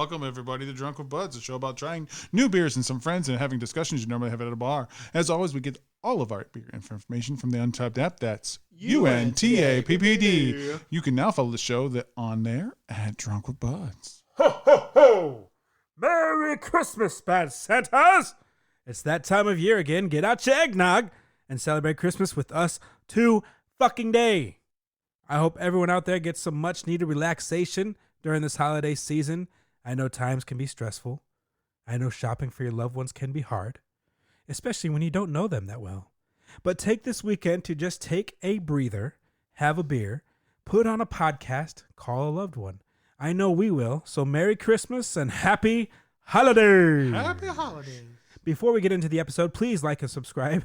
Welcome, everybody, to Drunk with Buds, a show about trying new beers and some friends and having discussions you normally have at a bar. As always, we get all of our beer information from the Untapped app. That's UNTAPPD. You can now follow the show on there at Drunk with Buds. Ho, ho, ho! Merry Christmas, Bad Santas! It's that time of year again. Get out your eggnog and celebrate Christmas with us today. I hope everyone out there gets some much-needed relaxation during this holiday season. I know times can be stressful. I know shopping for your loved ones can be hard, especially when you don't know them that well. But take this weekend to just take a breather, have a beer, put on a podcast, call a loved one. I know we will. So Merry Christmas and Happy Holidays. Happy Holidays. Before we get into the episode, please like and subscribe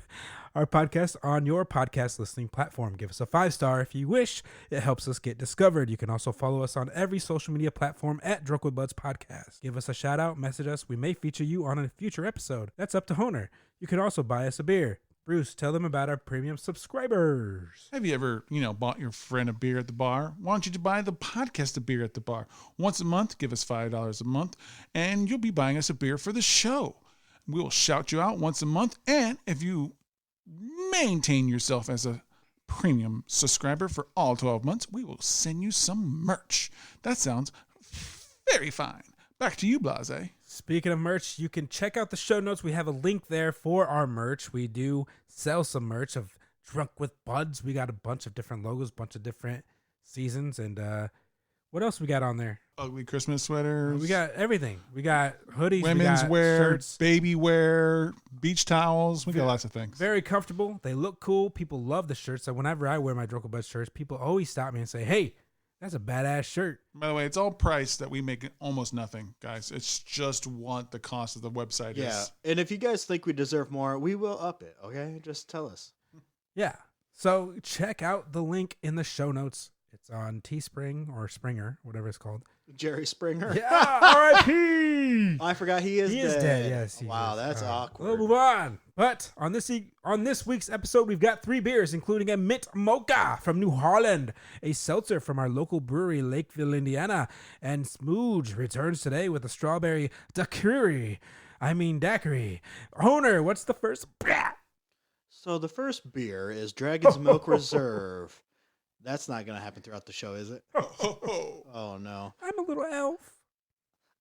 our podcast on your podcast listening platform. Give us a 5-star if you wish. It helps us get discovered. You can also follow us on every social media platform at Drunk with Buds Podcast. Give us a shout out, message us. We may feature you on a future episode. That's up to Honer. You can also buy us a beer. Bruce, tell them about our premium subscribers. Have you ever, bought your friend a beer at the bar? Why don't you buy the podcast a beer at the bar? Once a month, give us $5 a month, and you'll be buying us a beer for the show. We will shout you out once a month, and if you maintain yourself as a premium subscriber for all 12 months, we will send you some merch. That sounds very fine. Back to you, Blase. Speaking of merch, you can check out the show notes. We have a link there for our merch. We do sell some merch of Drunk with Buds. We got a bunch of different logos, bunch of different seasons, and what else we got on there? Ugly Christmas sweaters. We got everything. We got hoodies, women's we got wear, shirts, baby wear, beach towels. We got lots of things. Very comfortable. They look cool. People love the shirts. So whenever I wear my Drunk with Buds shirts, people always stop me and say, "Hey, that's a badass shirt." By the way, it's all priced that we make almost nothing, guys. It's just what the cost of the website is. And if you guys think we deserve more, we will up it, okay? Just tell us. Yeah. So check out the link in the show notes. It's on Teespring or Springer, whatever it's called. Jerry Springer. Yeah, R.I.P. I forgot he is dead. Yes, he wow, is. that's awkward. We'll move on. But on this week's episode, we've got 3 beers, including a mint mocha from New Holland, a seltzer from our local brewery, Lakeville, Indiana, and Smooge returns today with a strawberry daiquiri. Honer, what's the first? So the first beer is Dragon's Milk Reserve. That's not going to happen throughout the show, is it? Oh, no. I'm a little elf.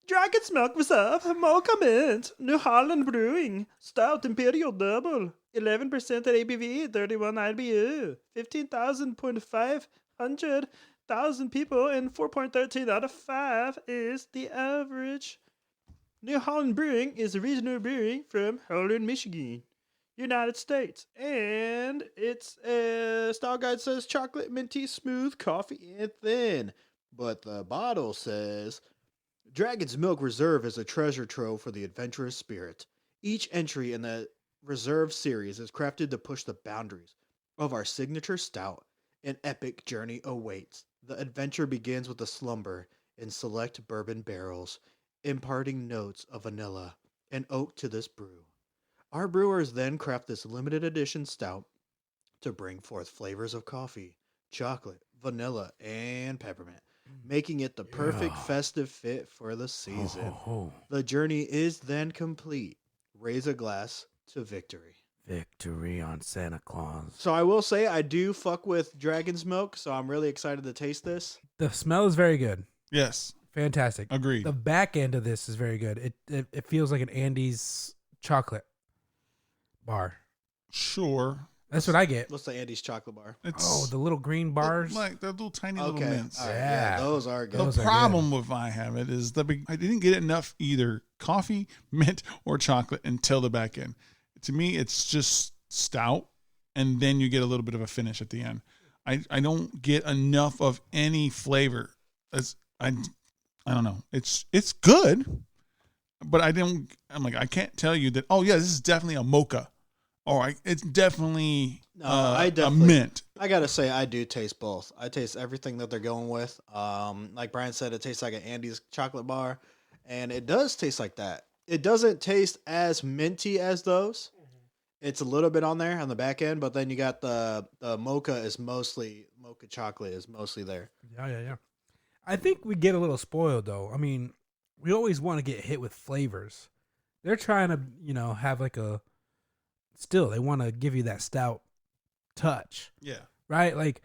Dragon's Milk Reserve, Mocha Mint, New Holland Brewing, Stout Imperial Double, 11% ABV, 31 IBU, 15,500 people, and 4.13 out of 5 is the average. New Holland Brewing is a regional brewing from Holland, Michigan, United States, and its style guide says chocolate, minty, smooth, coffee, and thin. But the bottle says Dragon's Milk Reserve is a treasure trove for the adventurous spirit. Each entry in the Reserve series is crafted to push the boundaries of our signature stout. An epic journey awaits. The adventure begins with a slumber in select bourbon barrels, imparting notes of vanilla and oak to this brew. Our brewers then craft this limited edition stout to bring forth flavors of coffee, chocolate, vanilla, and peppermint, making it the perfect festive fit for the season. The journey is then complete. Raise a glass to victory. Victory on Santa Claus. So I will say I do fuck with Dragon's Milk, so I'm really excited to taste this. The smell is very good. Yes. Fantastic. Agreed. The back end of this is very good. It feels like an Andes chocolate bar. Sure. That's what I get. What's the Andes chocolate bar? Oh, the little green bars. Like the little tiny little Okay. mints. All right. Yeah. Those are good. Those The are problem with I have it is I didn't get enough either coffee, mint, or chocolate until the back end. To me, it's just stout, and then you get a little bit of a finish at the end. I don't get enough of any flavor. I don't know. It's good, but I can't tell you that. Oh yeah, this is definitely a mocha. It's definitely a mint. I gotta say, I do taste both. I taste everything that they're going with. Like Brian said, it tastes like an Andes chocolate bar, and it does taste like that. It doesn't taste as minty as those. It's a little bit on there on the back end, but then you got the mocha chocolate is mostly there. Yeah. I think we get a little spoiled though. I mean, we always want to get hit with flavors. They're trying to, have like still, they want to give you that stout touch, Yeah. right? Like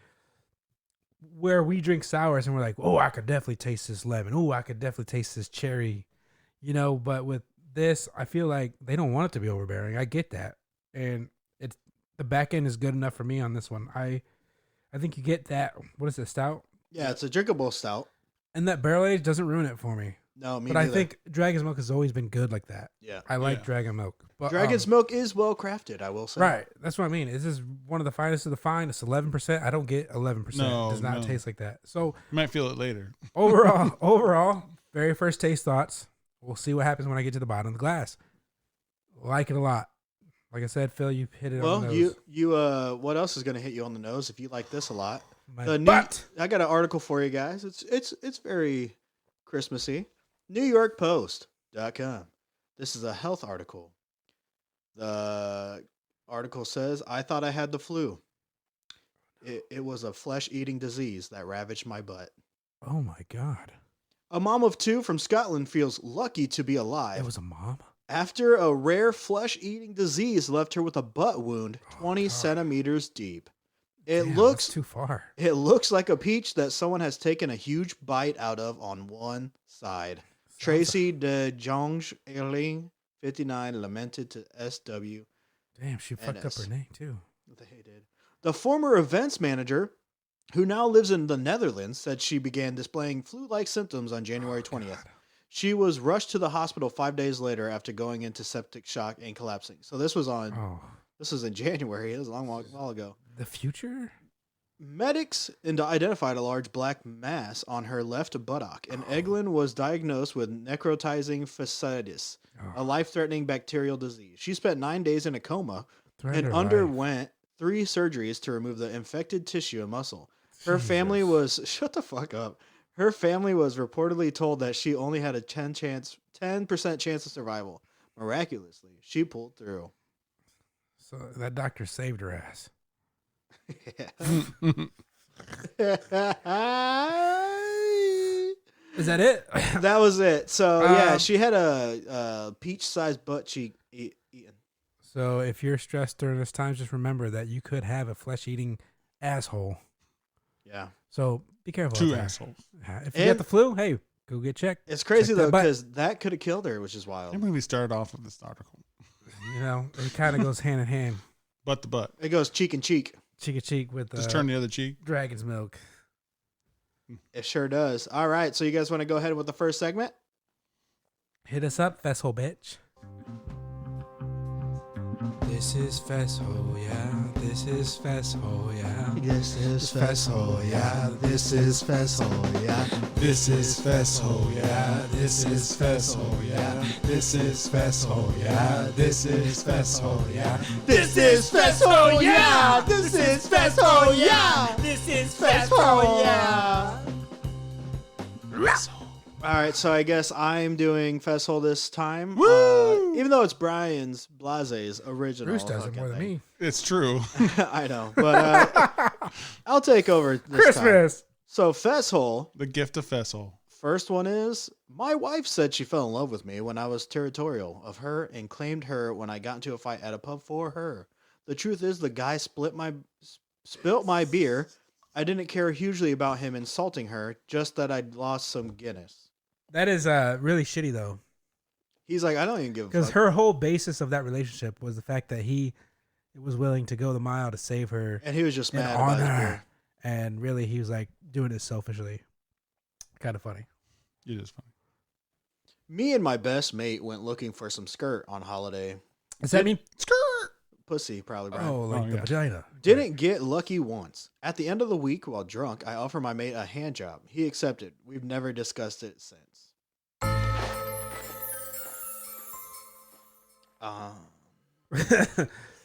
where we drink sours and we're like, oh, I could definitely taste this lemon. Oh, I could definitely taste this cherry, but with this, I feel like they don't want it to be overbearing. I get that. And the back end is good enough for me on this one. I think you get that. What is it, stout? Yeah, it's a drinkable stout. And that barrel age doesn't ruin it for me. No, me But neither. I think Dragon's Milk has always been good like that. Yeah. I like Yeah. Dragon Milk. But, Dragon's Milk is well crafted, I will say. Right. That's what I mean. This is one of the finest of the fine. It's 11%. I don't get 11%. No, it does not no. taste like that. So You might feel it later. overall, very first taste thoughts. We'll see what happens when I get to the bottom of the glass. Like it a lot. Like I said, Phil, you hit it on the Well, nose. you what else is going to hit you on the nose if you like this a lot? My The butt. I got an article for you guys. It's very Christmassy. NewYorkPost.com. This is a health article. The article says, I thought I had the flu. It was a flesh-eating disease that ravaged my butt. Oh, my God. A mom of 2 from Scotland feels lucky to be alive It was a mom? after a rare flesh-eating disease left her with a butt wound 20 God. centimeters deep. It Damn, looks that's too far. It looks like a peach that someone has taken a huge bite out of on one side. Tracy de Jonge Erling, 59, lamented to SW. Damn, she fucked up her NS. name, too. They did. The former events manager, who now lives in the Netherlands, said she began displaying flu-like symptoms on January 20th. God. She was rushed to the hospital 5 days later after going into septic shock and collapsing. So this was Oh, this was in January. It was a long while ago. the future? Medics identified a large black mass on her left buttock, and Eglin was diagnosed with necrotizing fasciitis, a life-threatening bacterial disease. She spent 9 days in a coma Threatened and her life. underwent 3 surgeries to remove the infected tissue and muscle. Her family Jesus. was shut the fuck up. Her family was reportedly told that she only had a 10% chance of survival. Miraculously, she pulled through. So that doctor saved her ass. Is that it? That was it. So yeah, Um, she had a peach-sized butt cheek eaten. So if you're stressed during this time, just remember that you could have a flesh-eating asshole. Yeah, So be careful. Two out there. assholes. If you get the flu, hey, go get checked. it's crazy Check that though butt. because that could have killed her, which is I wild. can't believe we started off with this article. It kind of goes hand in hand, Butt to butt. It goes cheek and cheek. cheek to cheek with Just turn the other cheek. Dragon's Milk. It sure does. All right, so you guys want to go ahead with the first segment? Hit us up, Fesshole bitch. This is Fesshole, yeah. This is Fesshole, yeah. This is Fesshole, yeah. This is Fesshole, yeah. This is Fesshole, yeah. This is Fesshole, yeah. This is Fesshole, yeah. This is Fesshole, yeah. This is Fesshole, yeah. This is Fesshole, yeah. This is Fesshole, yeah. All right, so I guess I'm doing Fesshole this time. Woo! Even though it's Brian's Blase's original. Bruce does it fucking more than thing. me. It's true. I know, but I'll take over this time. Christmas. So Fesshole, The gift of Fessel. first one is, my wife said she fell in love with me when I was territorial of her and claimed her when I got into a fight at a pub for her. The truth is the guy spilt my beer. I didn't care hugely about him insulting her, just that I'd lost some Guinness. That is really shitty, though. He's like, I don't even give a Because fuck. her whole basis of that relationship was the fact that he was willing to go the mile to save her And he was just and mad about his honor beer. her. And really, he was like doing it selfishly. Kind of funny. It is funny. Me and my best mate went looking for some skirt on holiday. Does that mean? Skirt! Pussy, probably, Brian. Oh, like Oh, the yeah. vagina. Didn't get lucky once. At the end of the week, while drunk, I offered my mate a hand job. He accepted. We've never discussed it since.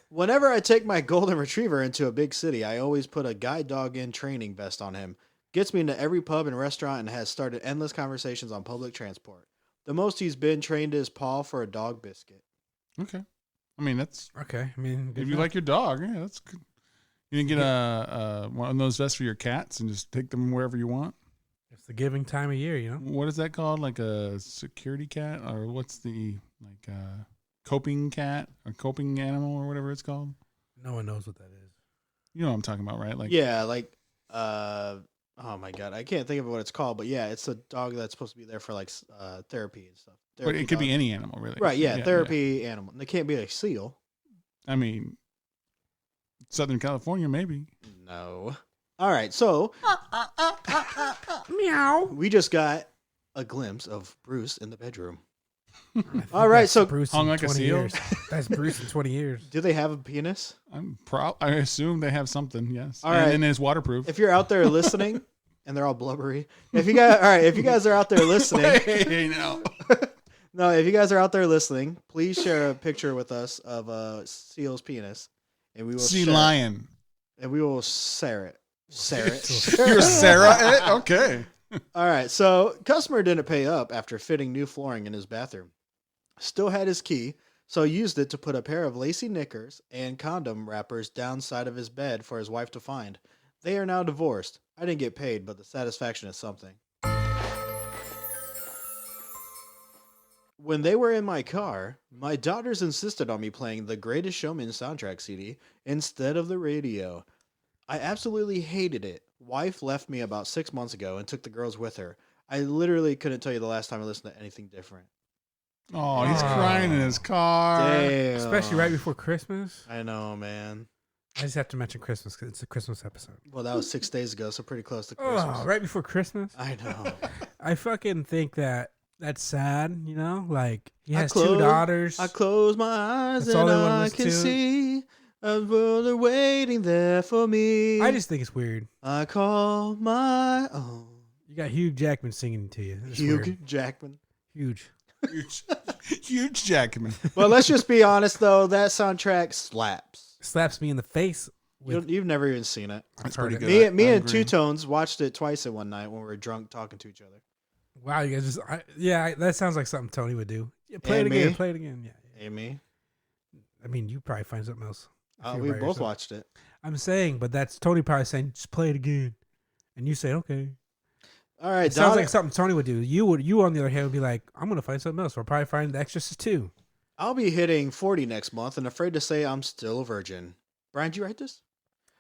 Whenever I take my golden retriever into a big city, I always put a guide dog in training vest on him. Gets me into every pub and restaurant and has started endless conversations on public transport. The most he's been trained is paw for a dog biscuit. Okay. I mean, that's Okay. I mean, good if you enough. like your dog, yeah, that's good. You can get one of those vests for your cats and just take them wherever you want. It's the giving time of year, you know? What is that called? Like a security cat, or what's the coping cat or coping animal or whatever it's called? No one knows what that is. You know what I'm talking about, right? Like Yeah, like oh my god, I can't think of what it's called, but yeah, it's a dog that's supposed to be there for like therapy and stuff. but Therapy it could be dog. any animal, really. Right, yeah, therapy animal. They can't be a seal. I mean, Southern California, maybe. No. All right, so Meow. we just got a glimpse of Bruce in the bedroom. I think All right, that's so Bruce hung in like a 20 seal? years. That's Bruce in 20 years. do they have a penis? I assume they have something. Yes. All and, right. and it's waterproof. If you're out there listening, and they're all blubbery, if you guys are out there listening, Hey, no. no, if you guys are out there listening, please share a picture with us of a seal's penis, and we will Sea share it, lion. and we will share it. Share it. You're Sarah. Okay. All right, so customer didn't pay up after fitting new flooring in his bathroom. Still had his key, so used it to put a pair of lacy knickers and condom wrappers downside of his bed for his wife to find. They are now divorced. I didn't get paid, but the satisfaction is something. When they were in my car, my daughters insisted on me playing the Greatest Showman soundtrack CD instead of the radio. I absolutely hated it. Wife left me about 6 months ago and took the girls with her. I literally couldn't tell you the last time I listened to anything different. Oh, he's Oh. crying in his car. Damn. Especially right before Christmas. I know, man. I just have to mention Christmas because it's a Christmas episode. Well, that was 6 days ago, so pretty close to Christmas. Oh, right before Christmas? I know. I fucking think that's sad, you know? Like, he I has close- two daughters. I close my eyes That's all and they wanna I listen can to. see a world are waiting there for me. I just think it's weird. I call my own. You got Hugh Jackman singing to you. It's Hugh weird. Jackman. Huge. Huge Jackman. Well, let's just be honest, though. That soundtrack slaps. Slaps me in the face. With, You've never even seen it. That's heard pretty it. good. Me I and agree. Two Tones watched it twice in one night when we were drunk talking to each other. wow, you guys that sounds like something Tony would do. Yeah, play And it again. me? Play it again. Yeah. Amy. I mean, you probably find something else. if you're We by both yourself. watched it. I'm saying, but that's Tony probably saying, just play it again. And you say, okay. All right, It sounds Donna, like something Tony would do. You on the other hand would be like, I'm gonna find something else. I'll probably find The Exorcist 2. I'll be hitting 40 next month and afraid to say I'm still a virgin. Brian, did you write this?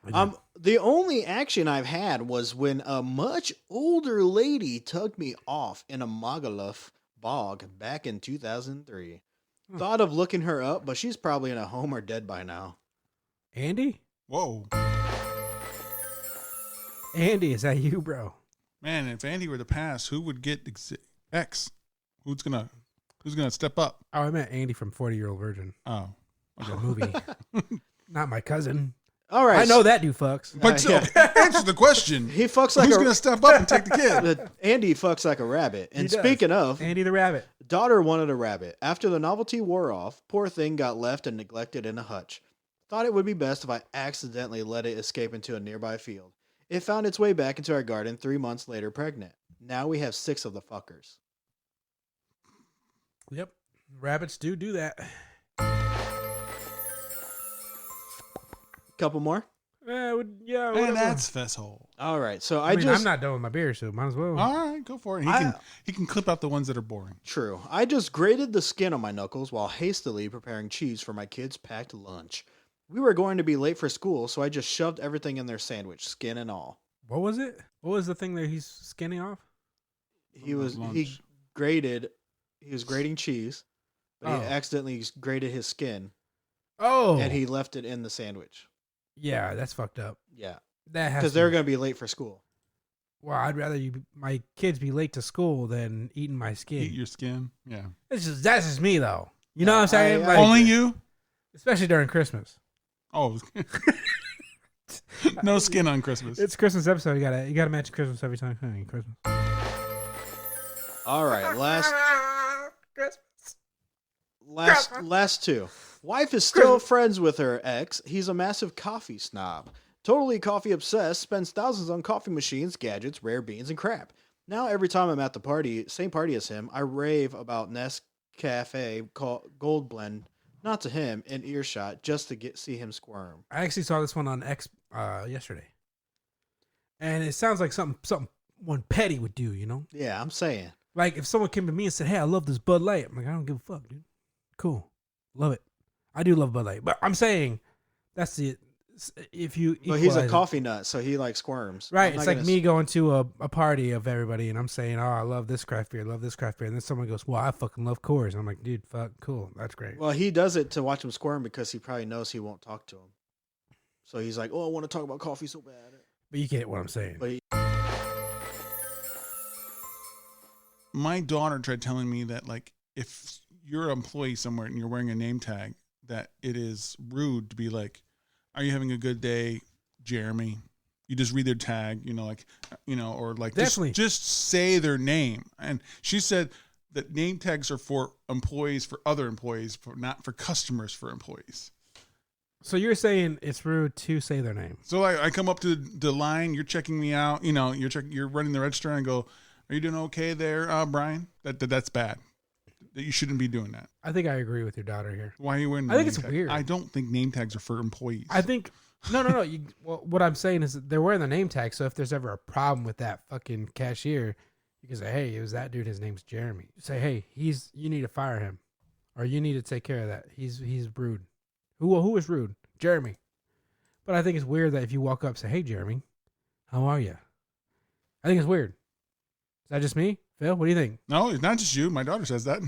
The only action I've had was when a much older lady tugged me off in a Magaluf bog back in 2003. Hmm. Thought of looking her up, but she's probably in a home or dead by now. Andy? Whoa. Andy, is that you, bro? Man, if Andy were to pass, who would get X? Who's gonna step up? Oh, I meant Andy from 40-Year-Old Virgin. Oh. The movie. Not my cousin. All right. I know that dude fucks. But yeah. answer the question. He fucks like Who's gonna step up and take the kid? Andy fucks like a rabbit. And He does. speaking of, Andy the Rabbit. daughter wanted a rabbit. After the novelty wore off, poor thing got left and neglected in a hutch. Thought it would be best if I accidentally let it escape into a nearby field. It found its way back into our garden 3 months later pregnant. Now we have 6 of the fuckers. Yep. Rabbits do that. Couple more? Yeah, And whatever. that's Fesshole. All right. So I mean, just I'm not done with my beer, so might as well. All right, go for it. He can clip out the ones that are boring. True. I just grated the skin on my knuckles while hastily preparing cheese for my kids' packed lunch. We were going to be late for school, so I just shoved everything in their sandwich, skin and all. What was it? What was the thing that he's skinning off? He was Lunch. he was grating cheese, but Oh. he accidentally grated his skin Oh, and he left it in the sandwich. yeah, that's fucked up. Yeah, That has because to they're be- going to be late for school. Well, I'd rather my kids be late to school than eating my skin. Eat your skin. Yeah. That's just me though. You No, know what I'm saying? I- Like, Only you? especially during Christmas. Oh. No skin on Christmas. It's Christmas episode. You gotta mention Christmas every time. Christmas. All right, last two. Wife is still friends with her ex. He's a massive coffee snob. Totally coffee obsessed, spends thousands on coffee machines, gadgets, rare beans, and crap. Now every time I'm at the party, same party as him, I rave about Nescafe Gold Blend, not to him, in earshot, just to see him squirm. I actually saw this one on X yesterday, and it sounds like something one petty would do, you know? Yeah, I'm saying. Like if someone came to me and said, "Hey, I love this Bud Light," I'm like, I don't give a fuck, dude. Cool, love it. I do love Bud Light, but I'm saying that's the if you. Well, he's a equalize it- coffee nut, so he like squirms. right? I'm It's not like gonna me going to a party of everybody, and I'm saying, "Oh, I love this craft beer, love this craft beer," and then someone goes, "Well, I fucking love Coors." And I'm like, "Dude, fuck, cool, that's great." Well, he does it to watch him squirm because he probably knows he won't talk to him. So he's like, "Oh, I want to talk about coffee so bad." But you get what I'm saying. But My daughter tried telling me that, like, if you're an employee somewhere and you're wearing a name tag, that it is rude to be like, "Are you having a good day, Jeremy?" You just read their tag, or like Definitely. just say their name. And she said that name tags are for employees, for other employees, not for customers, for employees. So you're saying it's rude to say their name? So I come up to the line, you're checking me out, you're running the register, and I go, "Are you doing okay there, Brian?" That's bad. That you shouldn't be doing that. I think I agree with your daughter here. Why are you wearing? I think name it's tag? weird. I don't think name tags are for employees. I think no. Well, what I'm saying is that they're wearing the name tag. So if there's ever a problem with that fucking cashier, you can say, "Hey, it was that dude. His name's Jeremy." Say, "Hey, you need to fire him, or you need to take care of that. He's rude." Who is rude? Jeremy. But I think it's weird that if you walk up and say, "Hey, Jeremy, how are you?" I think it's weird. Is that just me, Phil? What do you think? No, it's not just you. My daughter says that.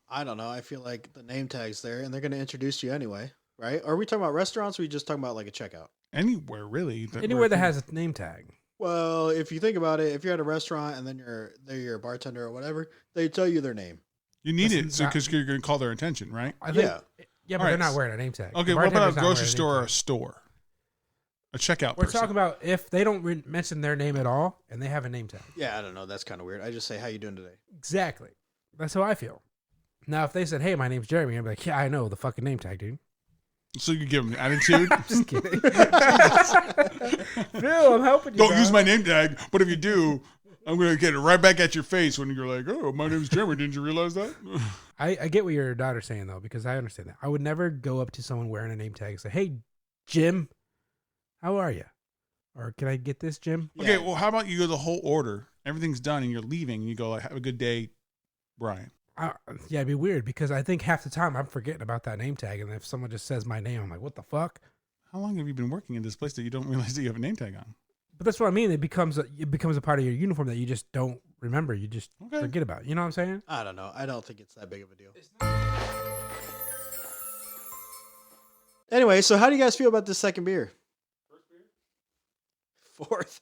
I don't know. I feel like the name tag's there, and they're going to introduce you anyway, right? Are we talking about restaurants, or are we just talking about like a checkout? Anywhere really. Anywhere that has a name tag. Well, if you think about it, if you're at a restaurant and then you're a bartender or whatever, they tell you their name. You need it Listen, because you're going to call their attention, right? I think, Yeah. yeah, but All they're right. not wearing a name tag. Okay, The what about bartender's a not grocery wearing a store name or a tag. store? A checkout We're person. talking about if they don't mention their name at all and they have a name tag. Yeah, I don't know. That's kind of weird. I just say, "How you doing today?" Exactly. That's how I feel. Now, if they said, "Hey, my name's Jeremy," I'd be like, "Yeah, I know the fucking name tag, dude." So you give them the attitude. Just kidding. Phil, I'm helping you. Don't bro. use my name tag, but if you do, I'm going to get it right back at your face when you're like, "Oh, my name's Jeremy. Didn't you realize that?" I get what your daughter's saying, though, because I understand that. I would never go up to someone wearing a name tag and say, "Hey, Jim, how are you?" Or, "Can I get this, Jim?" Yeah. Okay, well, how about you go the whole order? Everything's done and you're leaving. And you go, like, "Have a good day, Brian." Yeah, it'd be weird because I think half the time I'm forgetting about that name tag. And if someone just says my name, I'm like, "What the fuck?" How long have you been working in this place that you don't realize that you have a name tag on? But that's what I mean. It becomes a part of your uniform that you just don't remember. You just Okay. forget about. You know what I'm saying? I don't know. I don't think it's that big of a deal. Anyway, so how do you guys feel about this second beer? Fourth.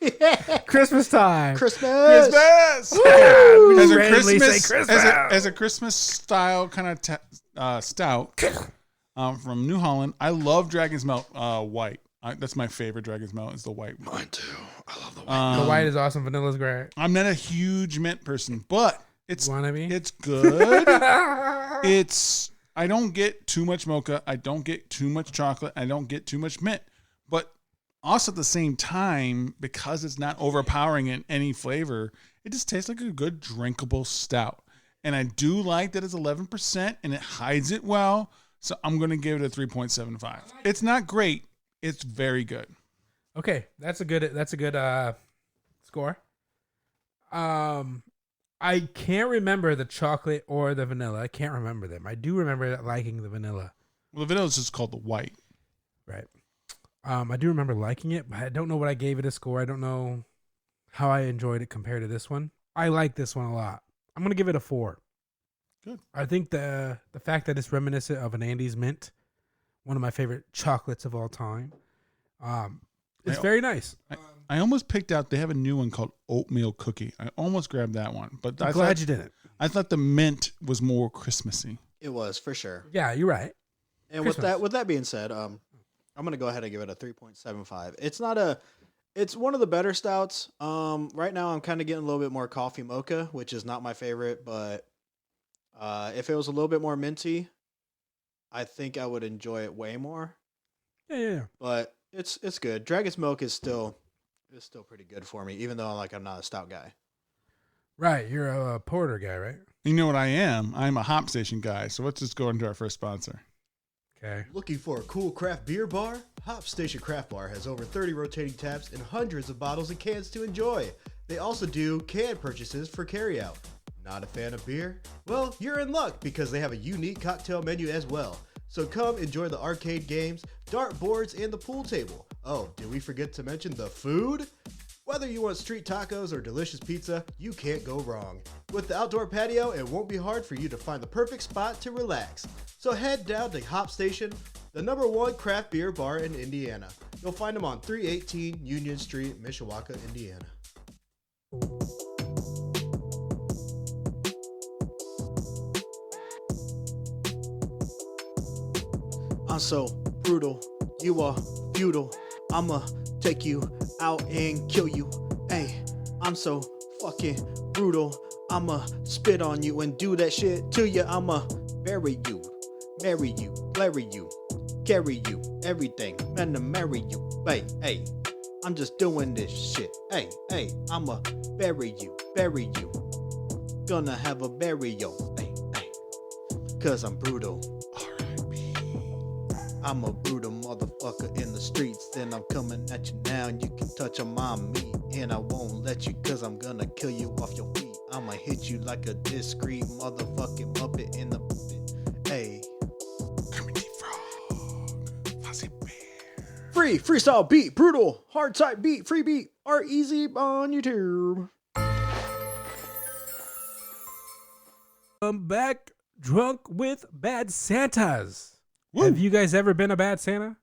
Yeah. Christmas time. Christmas. Christmas! We As just a randomly Christmas, say Christmas. as a Christmas style kind of stout from New Holland. I love Dragon's Melt White. That's my favorite Dragon's Melt is the white. Mine too. I love the white. The white is awesome. Vanilla's great. I'm not a huge mint person, but You want to be? it's good. I don't get too much mocha. I don't get too much chocolate. I don't get too much mint. But also at the same time, because it's not overpowering in any flavor, it just tastes like a good drinkable stout. And I do like that it's 11% and it hides it well. So I'm going to give it a 3.75. It's not great. It's very good. Okay, that's a good score. I can't remember the chocolate or the vanilla. I can't remember them. I do remember liking the vanilla. Well, the vanilla is just called the white. Right. I do remember liking it, but I don't know what I gave it a score. I don't know how I enjoyed it compared to this one. I like this one a lot. I'm gonna give it a 4. Good. I think the fact that it's reminiscent of an Andes Mint, one of my favorite chocolates of all time. It's very nice. I almost picked out, they have a new one called Oatmeal Cookie. I almost grabbed that one. But I'm glad you didn't. I thought the mint was more Christmassy. It was for sure. Yeah, you're right. And Christmas. with that being said, I'm gonna go ahead and give it a 3.75. It's one of the better stouts. Right now I'm kind of getting a little bit more coffee mocha, which is not my favorite, but if it was a little bit more minty, I think I would enjoy it way more. Yeah. But it's good. Dragon's Milk is still pretty good for me, even though I'm not a stout guy. Right. You're a porter guy, right? You know what I am? I'm a hop station guy. So let's just go into our first sponsor. Okay. Looking for a cool craft beer bar? Hop Station Craft Bar has over 30 rotating taps and hundreds of bottles and cans to enjoy. They also do can purchases for carryout. Not a fan of beer? Well, you're in luck because they have a unique cocktail menu as well. So come enjoy the arcade games, dart boards, and the pool table. Oh, did we forget to mention the food? Whether you want street tacos or delicious pizza, you can't go wrong. With the outdoor patio, it won't be hard for you to find the perfect spot to relax. So head down to Hop Station, the #1 craft beer bar in Indiana. You'll find them on 318 Union Street, Mishawaka, Indiana. I'm so brutal, you are feudal. I'ma take you out and kill you. Hey, I'm so fucking brutal. I'ma spit on you and do that shit to you. I'ma bury you, marry you, bury you, carry you, everything. Man, to marry you. Hey, I'm just doing this shit. Hey, I'ma bury you, Gonna have a burial. Hey, cause I'm brutal. I'm a brutal motherfucker in the streets, and I'm coming at you now, and you can touch on my meat, and I won't let you, cause I'm gonna kill you off your feet. I'ma hit you like a discreet motherfucking Muppet in the pit. Hey. Free, freestyle beat, brutal, hard type beat, free beat, are easy on YouTube. I'm back drunk with bad Santas. Woo. Have you guys ever been a bad Santa?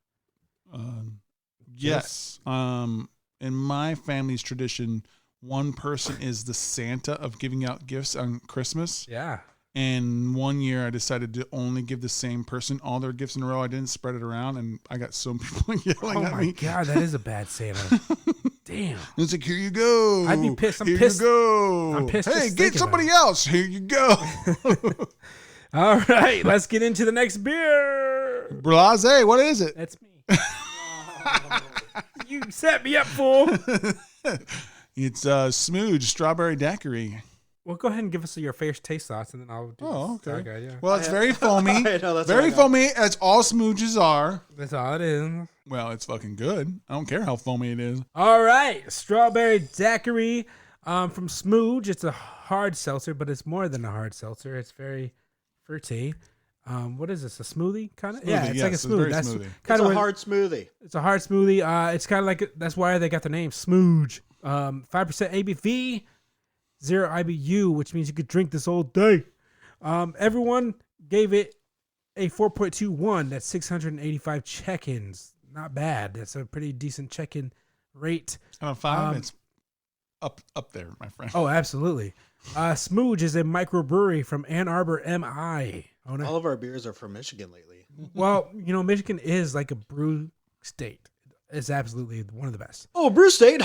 Yes. In my family's tradition, one person is the Santa of giving out gifts on Christmas. Yeah. And one year I decided to only give the same person all their gifts in a row. I didn't spread it around, and I got some people yelling at me. Oh my God, that is a bad Santa. Damn. It's like, here you go. I'd be pissed. I'm here pissed. you go. I'm pissed Hey, just get thinking somebody about else. Here you go. All right, let's get into the next beer. Blase, what is it? That's me. You set me up, fool. It's Smooge Strawberry Daiquiri. Well, go ahead and give us your first taste thoughts, and then I'll do Oh, this. okay. Yeah. Well, it's very foamy. I know, that's Very what I know. foamy. That's all Smooges are. That's all it is. Well, it's fucking good. I don't care how foamy it is. All right, Strawberry Daiquiri from Smooge. It's a hard seltzer, but it's more than a hard seltzer. It's very fruity. What is this? A smoothie kind of? Yeah, it's yes, like a it's smoothie. very That's smoothie. kind It's of a hard smoothie. It's a hard smoothie. It's kind of like that's why they got the name Smooge. 5% ABV, 0 IBU, which means you could drink this all day. Everyone gave it a 4.21. That's 685 check-ins. Not bad. That's a pretty decent check-in rate. Out of 5, it's up there, my friend. Oh, absolutely. Smooge is a microbrewery from Ann Arbor, MI. Oh, no. All of our beers are from Michigan lately. Well, Michigan is like a brew state. It's absolutely one of the best. Oh, Brew State.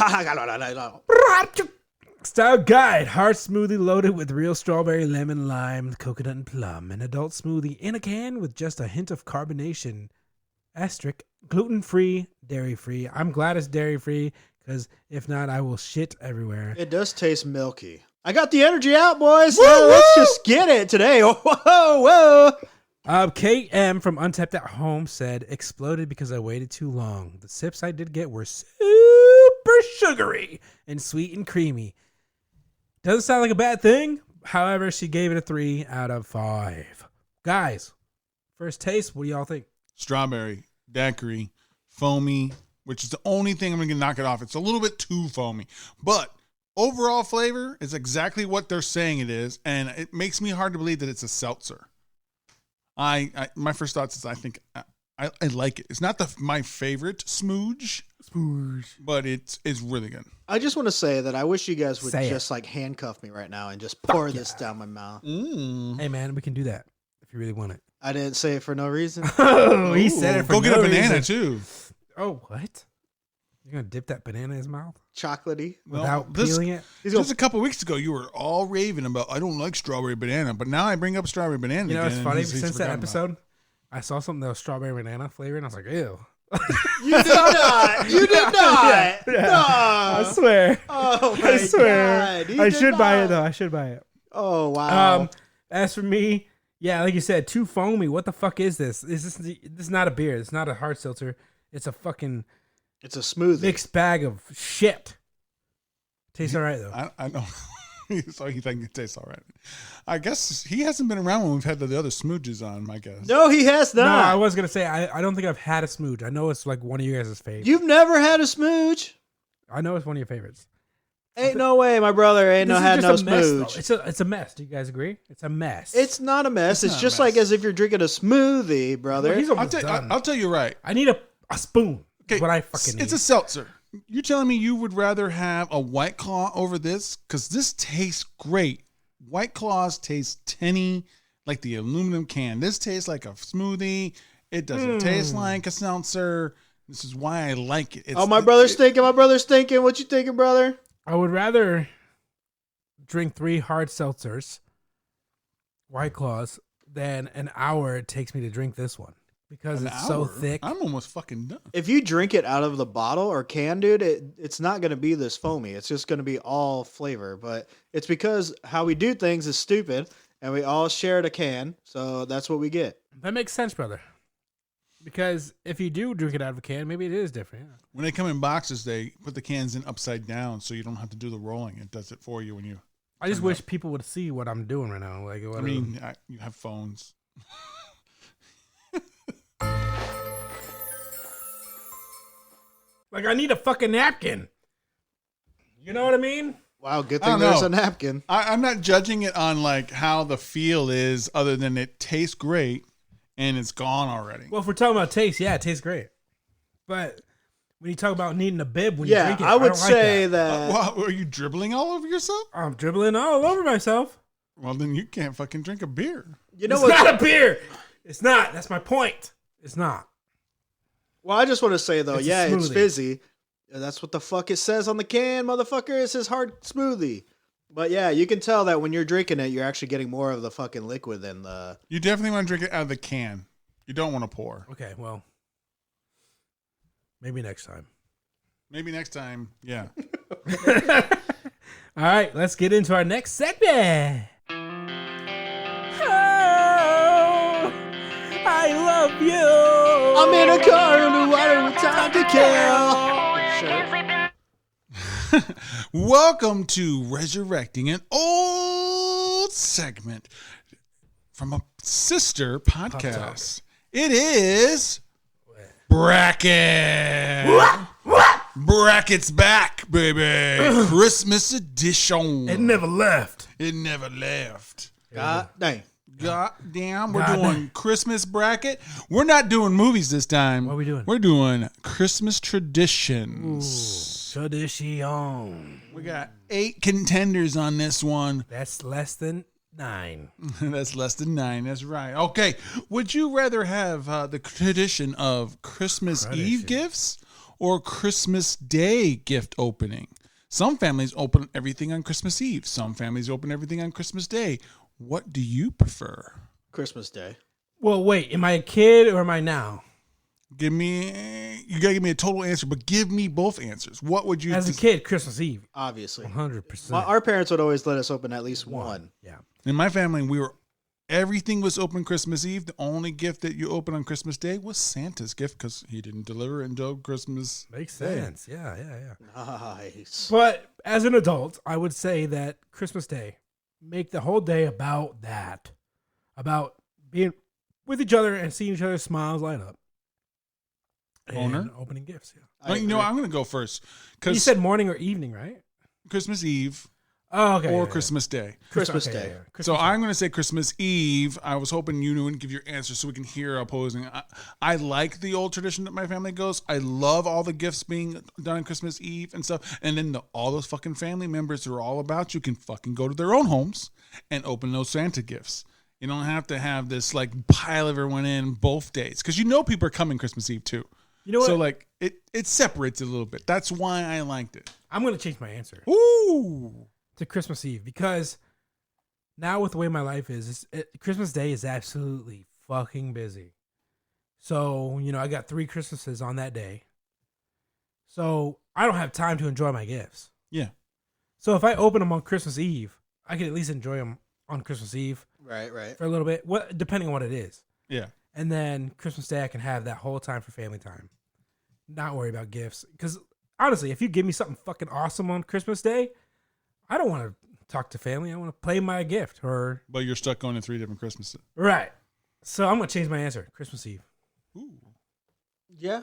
Style Guide. Hard smoothie loaded with real strawberry, lemon, lime, coconut, and plum. An adult smoothie in a can with just a hint of carbonation. Asterisk. Gluten-free, dairy-free. I'm glad it's dairy-free because if not, I will shit everywhere. It does taste milky. I got the energy out, boys. Let's just get it today. Whoa. KM from Untapped at Home said, exploded because I waited too long. The sips I did get were super sugary and sweet and creamy. Doesn't sound like a bad thing. However, she gave it a 3 out of 5. Guys, first taste, what do y'all think? Strawberry, daiquiri, foamy, which is the only thing I'm going to knock it off. It's a little bit too foamy. But overall flavor is exactly what they're saying it is, and it makes me hard to believe that it's a seltzer. My first thoughts is I think I like it. It's not my favorite Smooge, but it's really good. I just want to say that I wish you guys would Say it. just like handcuff me right now and just pour this down my mouth. Hey, man, we can do that if you really want it. I didn't say it for no reason. Oh, he said it for Go get no a banana reason. too. Oh, what? You're going to dip that banana in his mouth Chocolatey. without this- peeling it? Just a couple weeks ago, you were all raving about I don't like strawberry banana, but now I bring up strawberry banana. You know, again, it's and funny. he's Since that forgotten about episode, I saw something that was strawberry banana flavor, and I was like, ew. You did not. You did not. Yeah. No. I swear. Oh my I swear. God. You I did should buy it, not. though. I should buy it. Oh wow. As for me, Yeah, like you said, too foamy. What the fuck is this? This is not a beer. It's not a hard seltzer. It's a fucking It's a smoothie. mixed bag of shit. Tastes all right though. I know. So he thinks it tastes all right. I guess he hasn't been around when we've had the other smooches on, my guess. No, he has No, I not. was gonna say I don't think I've had a smooch. I know it's like one of you guys' favorites. You've never had a smooch? I know it's one of your favorites. Ain't no way, my brother ain't This is had no just a mess, smooch. though. It's a mess. Do you guys agree? It's a mess. It's not a mess. It's not a just mess. like as if you're drinking a smoothie, brother. Well, he's I'll almost done. I'll tell you right. I need a spoon. Okay, Is what I fucking need. It's a seltzer. You telling me you would rather have a White Claw over this? Because this tastes great. White Claws taste tinny, like the aluminum can. This tastes like a smoothie. It doesn't taste like a seltzer. This is why I like it. Oh, my brother's thinking. My brother's thinking. What you thinking, brother? I would rather drink 3 hard seltzers, White Claws, than an hour it takes me to drink this one because it's so thick. I'm almost fucking done. If you drink it out of the bottle or can, dude, it's not going to be this foamy. It's just going to be all flavor. But it's because how we do things is stupid, and we all shared a can, so that's what we get. That makes sense, brother. Because if you do drink it out of a can, maybe it is different. Yeah. When they come in boxes, they put the cans in upside down so you don't have to do the rolling. It does it for you when you. I just wish people would see what I'm doing right now. Like, I mean, you have phones. like I need a fucking napkin. You know what I mean? Wow, good I thing don't there's know. a napkin. I'm not judging it on like how the feel is, other than it tastes great and it's gone already. Well, if we're talking about taste, yeah, it tastes great. But when you talk about needing a bib when you Yeah, drink it, I would don't like say that. that. Well, are you dribbling all over yourself? I'm dribbling all over myself. Well, then you can't fucking drink a beer. You know It's what? not a beer. It's not. That's my point. It's not. Well, I just want to say though, It's a yeah, it's smoothie. fizzy. That's what the fuck it says on the can, motherfucker. It says hard smoothie. But yeah, you can tell that when you're drinking it, you're actually getting more of the fucking liquid than the. You definitely want to drink it out of the can. You don't want to pour. Okay, well, maybe next time. Maybe next time. Yeah. All right, let's get into our next segment. Oh, I love you. I'm in a car in the water with time to kill. Welcome to Resurrecting an Old Segment from a sister podcast. It is Bracket. Bracket's back, baby. Christmas edition. It never left. It never left. God dang. God damn, we're God doing damn. Christmas bracket. We're not doing movies this time. What are we doing? We're doing Christmas traditions. Tradition. We got 8 contenders on this one. That's less than 9. That's less than 9. That's right. Okay. Would you rather have the tradition of Christmas Eve gifts or Christmas Day gift opening? Some families open everything on Christmas Eve. Some families open everything on Christmas Day. What do you prefer? Christmas Day. Well, wait, am I a kid or am I now? You gotta give me a total answer, but give me both answers. What would you As a kid, Christmas Eve. Obviously. 100%. Our parents would always let us open at least one. Yeah. In my family, everything was open Christmas Eve. The only gift that you open on Christmas Day was Santa's gift because he didn't deliver until Christmas. Makes Day. sense. Yeah. Nice. But as an adult, I would say that Christmas Day, make the whole day about that. About being with each other and seeing each other's smiles light up. Owner? And opening gifts, yeah. I You know, agree. I'm going to go first You because said morning or evening, right? Christmas Eve Oh, okay. or yeah, Christmas Day. yeah. Christmas okay, Day. yeah, yeah. So Christmas Day. I'm going to say Christmas Eve. I was hoping you wouldn't give your answer so we can hear opposing. I like the old tradition that my family goes. I love all the gifts being done on Christmas Eve and stuff. And then all those fucking family members are all about you can fucking go to their own homes and open those Santa gifts. You don't have to have this like pile everyone in both days because people are coming Christmas Eve too. You know what? So like it separates it a little bit. That's why I liked it. I'm going to change my answer Ooh. to Christmas Eve because now with the way my life is, Christmas Day is absolutely fucking busy. So, I got 3 Christmases on that day. So I don't have time to enjoy my gifts. Yeah. So if I open them on Christmas Eve, I can at least enjoy them on Christmas Eve Right. for a little bit, depending on what it is. Yeah. And then Christmas Day, I can have that whole time for family time. Not worry about gifts. Because honestly, if you give me something fucking awesome on Christmas Day, I don't want to talk to family. I want to play my gift. But you're stuck going to 3 different Christmases. Right. So I'm going to change my answer. Christmas Eve. Ooh. Yeah.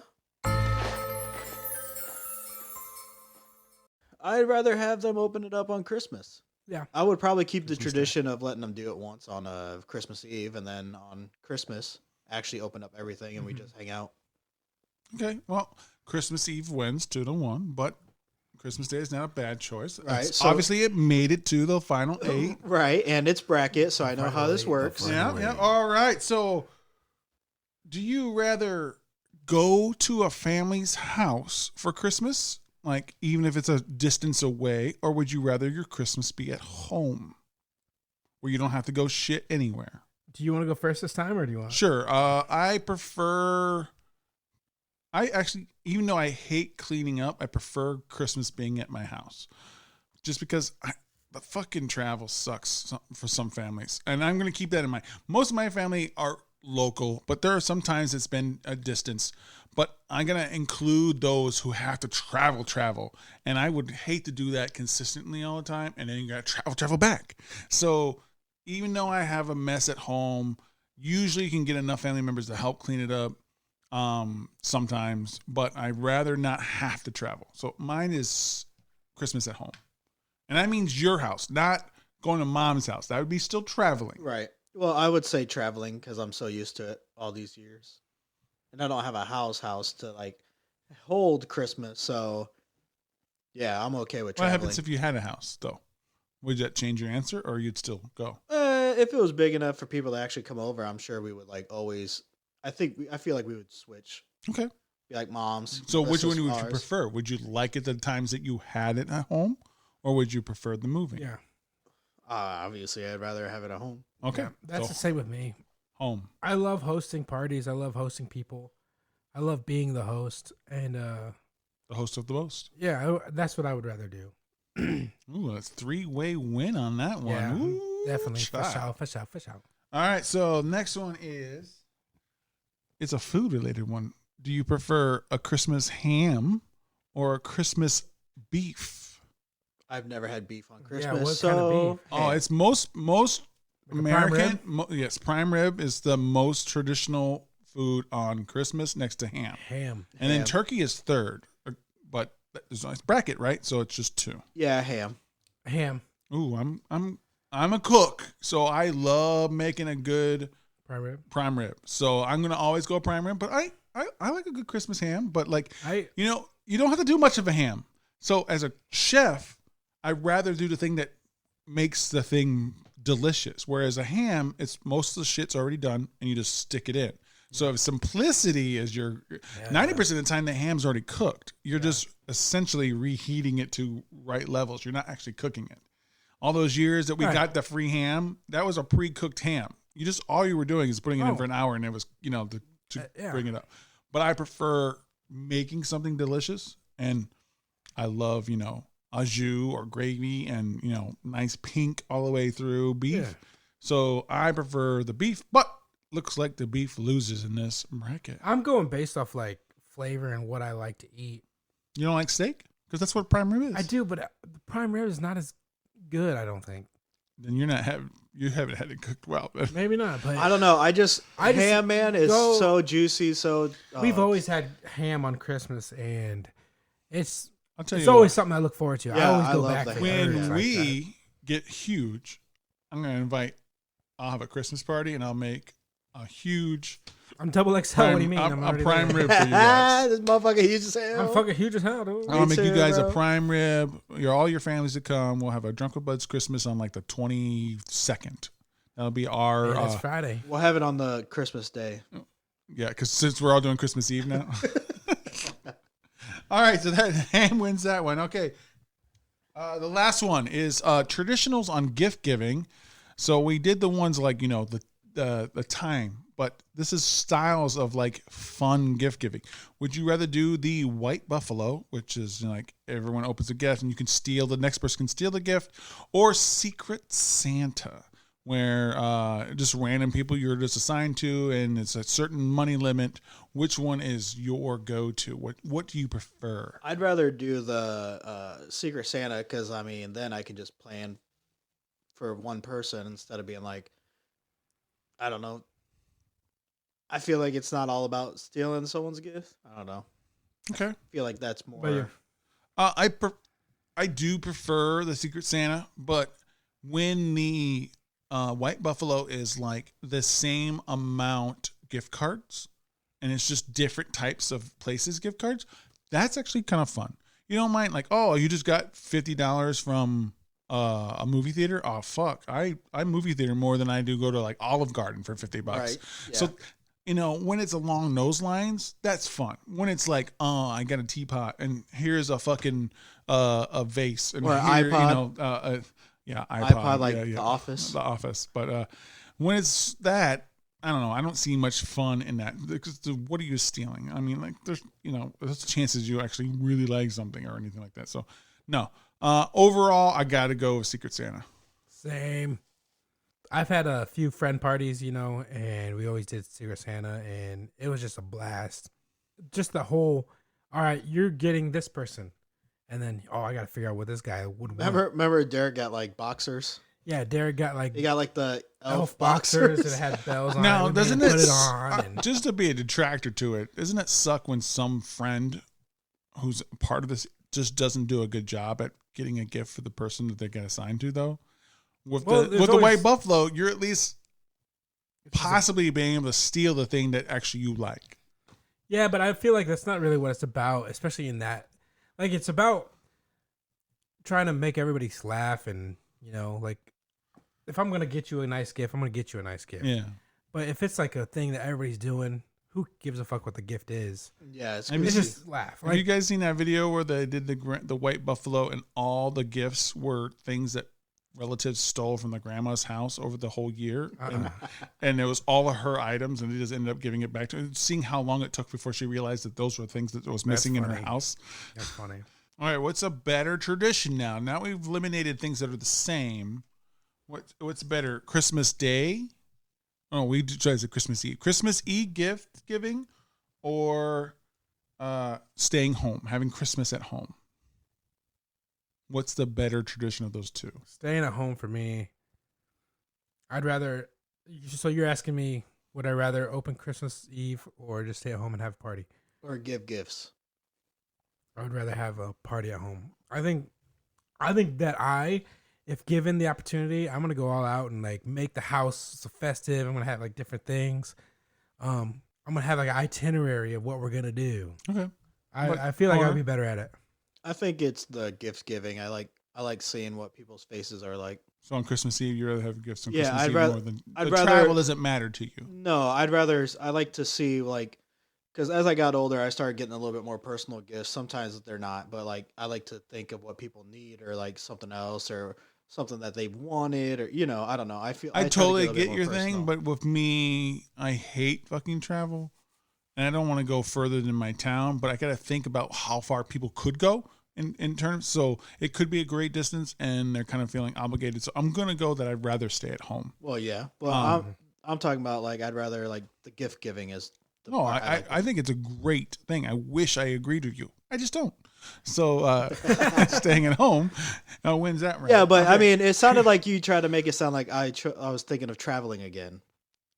I'd rather have them open it up on Christmas. Yeah. I would probably keep the Christmas tradition of letting them do it once on Christmas Eve, and then on Christmas actually open up everything and we just hang out. Okay. Well, Christmas Eve wins 2-1, but Christmas Day is not a bad choice. Right, It's- so- obviously, it made it to the final 8. Right, and it's bracket, so I know how this works. Yeah. All right. So, do you rather go to a family's house for Christmas, like even if it's a distance away, or would you rather your Christmas be at home, where you don't have to go shit anywhere? Do you want to go first this time, or do you want? Sure. I prefer. I actually, even though I hate cleaning up, I prefer Christmas being at my house, just because the fucking travel sucks for some families, and I'm gonna keep that in mind. Most of my family are local, but there are sometimes it's been a distance. But I'm gonna include those who have to travel, and I would hate to do that consistently all the time, and then you gotta travel back. So even though I have a mess at home, usually you can get enough family members to help clean it up. Sometimes, but I'd rather not have to travel. So mine is Christmas at home, and that means your house, not going to mom's house. That would be still traveling. Right. Well, I would say traveling because I'm so used to it all these years. And I don't have a house to like hold Christmas. So yeah, I'm okay with What traveling. happens if you had a house, though? Would that change your answer, or you'd still go? If it was big enough for people to actually come over, I'm sure we would like always. I feel like we would switch. Okay. Be like moms. So which versus one would you ours. prefer? Would you like it the times that you had it at home, or would you prefer the moving? Yeah. Obviously, I'd rather have it at home. Okay. Yeah, that's So the same with me. home. I love hosting parties. I love hosting people. I love being the host. And The host of the most. yeah, that's what I would rather do. Ooh, that's 3-way win on that one. Yeah, Ooh, definitely. child. For sure. All right, so next one is, it's a food related one. Do you prefer a Christmas ham or a Christmas beef? I've never had beef on Yeah, Christmas. what so kind of beef? Oh, it's most Like a prime American. rib? Yes, prime rib is the most traditional food on Christmas next to ham, Ham. and then Ham. turkey is third. But there's a bracket, right? So it's just 2. yeah, ham. Ham. Ooh, I'm a cook, so I love making a good Prime rib. prime rib. So I'm gonna always go prime rib, but I like a good Christmas ham. But like, you don't have to do much of a ham. So as a chef, I'd rather do the thing that makes the thing delicious. Whereas a ham, it's most of the shit's already done, and you just stick it in. So if simplicity is your 90% of the time, the ham's already cooked. You're just essentially reheating it to right levels. You're not actually cooking it. All those years that we got the free ham, that was a pre-cooked ham. All you were doing is putting it in for an hour, and it was, to bring it up. But I prefer making something delicious, and I love, au jus or gravy and, nice pink all the way through beef. Yeah. So I prefer the beef, but looks like the beef loses in this bracket. I'm going based off like flavor and what I like to eat. You don't like steak? Because that's what prime rib is. I do, but the prime rib is not as good, I don't think. Then you haven't had it cooked well. Maybe not, but I don't know. I just ham, man, is go- so juicy. So we've always had ham on Christmas, and it's I'll tell you it's always what, something I look forward to. I Yeah, always I go love back the for ham. it. when It's like we get huge, I'm going to I'll have a Christmas party, and I'll make a huge I'm double XL. What do you mean? I'm a already prime there. rib for you guys. this motherfucker huge as hell. I'm fucking huge as hell, dude. I'll make you too, guys a bro. prime rib. All your families to come. We'll have a Drunk with Buds Christmas on like the 22nd. That'll be our Yeah, it's Friday. We'll have it on the Christmas day. yeah, because since we're all doing Christmas Eve now. All right, so that ham wins that one. Okay, the last one is traditionals on gift giving. So we did the ones like the time, but this is styles of like fun gift giving. Would you rather do the white buffalo, which is like everyone opens a gift and you can steal, the next person can steal the gift, or Secret Santa, where just random people you're just assigned to, and it's a certain money limit. Which one is your go-to? What do you prefer? I'd rather do the Secret Santa because, I mean, then I can just plan for one person instead of being like, I don't know. I feel like it's not all about stealing someone's gift. I don't know. Okay. I feel like that's more. But you- I do prefer the Secret Santa, but when the White Buffalo is like the same amount gift cards, and it's just different types of places gift cards, that's actually kind of fun. You don't mind like, oh, you just got $50 from a movie theater. Oh fuck, I movie theater more than I do go to like Olive Garden for $50. Right. Yeah. So when it's along those lines, that's fun. When it's like, oh, I got a teapot and here's a fucking a vase and Or an here, iPod. iPod like yeah, The Office. The Office. But when it's that, I don't know. I don't see much fun in that. Because what are you stealing? I mean, like there's chances you actually really like something or anything like that. So no. Overall, I got to go with Secret Santa. Same. I've had a few friend parties, and we always did Secret Santa, and it was just a blast. Just the whole, all right, you're getting this person, and then I got to figure out what this guy would want. Remember Derek got like boxers? Yeah, Derek got He got like the elf boxers boxers. that had bells on. Now, it. doesn't Put it it on? And, just to be a detractor to it? Doesn't it suck when some friend who's part of this just doesn't do a good job at getting a gift for the person that they get assigned to, though? With the White Buffalo, you're at least possibly being able to steal the thing that actually you like. yeah, but I feel like that's not really what it's about, especially in that. Like, it's about trying to make everybody laugh, and like, if I'm gonna get you a nice gift, I'm gonna get you a nice gift. Yeah. But if it's like a thing that everybody's doing, who gives a fuck what the gift is? Yeah, it's I mean, It's crazy. just laugh. Have you guys seen that video where they did the White Buffalo and all the gifts were things that relatives stole from the grandma's house over the whole year, and it was all of her items, and they just ended up giving it back to her. Seeing how long it took before she realized that those were things that was missing in her funny. house. That's funny. All right, what's a better tradition now? Now we've eliminated things that are the same. What's better, Christmas Day? Oh, we try to say Christmas Eve. Christmas Eve gift giving, or staying home, having Christmas at home. What's the better tradition of those two? Staying at home for me, I'd rather. So you're asking me, would I rather open Christmas Eve or just stay at home and have a party? Or give gifts. I would rather have a party at home. I think that if given the opportunity, I'm gonna go all out and like make the house so festive. I'm gonna have like different things. I'm gonna have like an itinerary of what we're gonna do. Okay. I feel like I'd be better at it. I think it's the gift giving. I like seeing what people's faces are like. So on Christmas Eve, you rather have gifts on Yeah, Christmas I'd Eve rather- more than I'd the rather- travel doesn't matter to you. No, I like to see like, because as I got older, I started getting a little bit more personal gifts. Sometimes they're not, but like I like to think of what people need or like something else or something that they wanted or I don't know. I I try to get totally a little bit get more your personal. thing, but with me, I hate fucking travel, and I don't want to go further than my town. But I got to think about how far people could go in terms. So it could be a great distance, and they're kind of feeling obligated. So I'm gonna go that I'd rather stay at home. Well, yeah, but I'm talking about like I'd rather like the gift giving is. The No, part I think it's a great thing. I wish I agreed with you. I just don't. So staying at home wins that round. Yeah, but I Okay. mean, it sounded like you tried to make it sound like I was thinking of traveling again.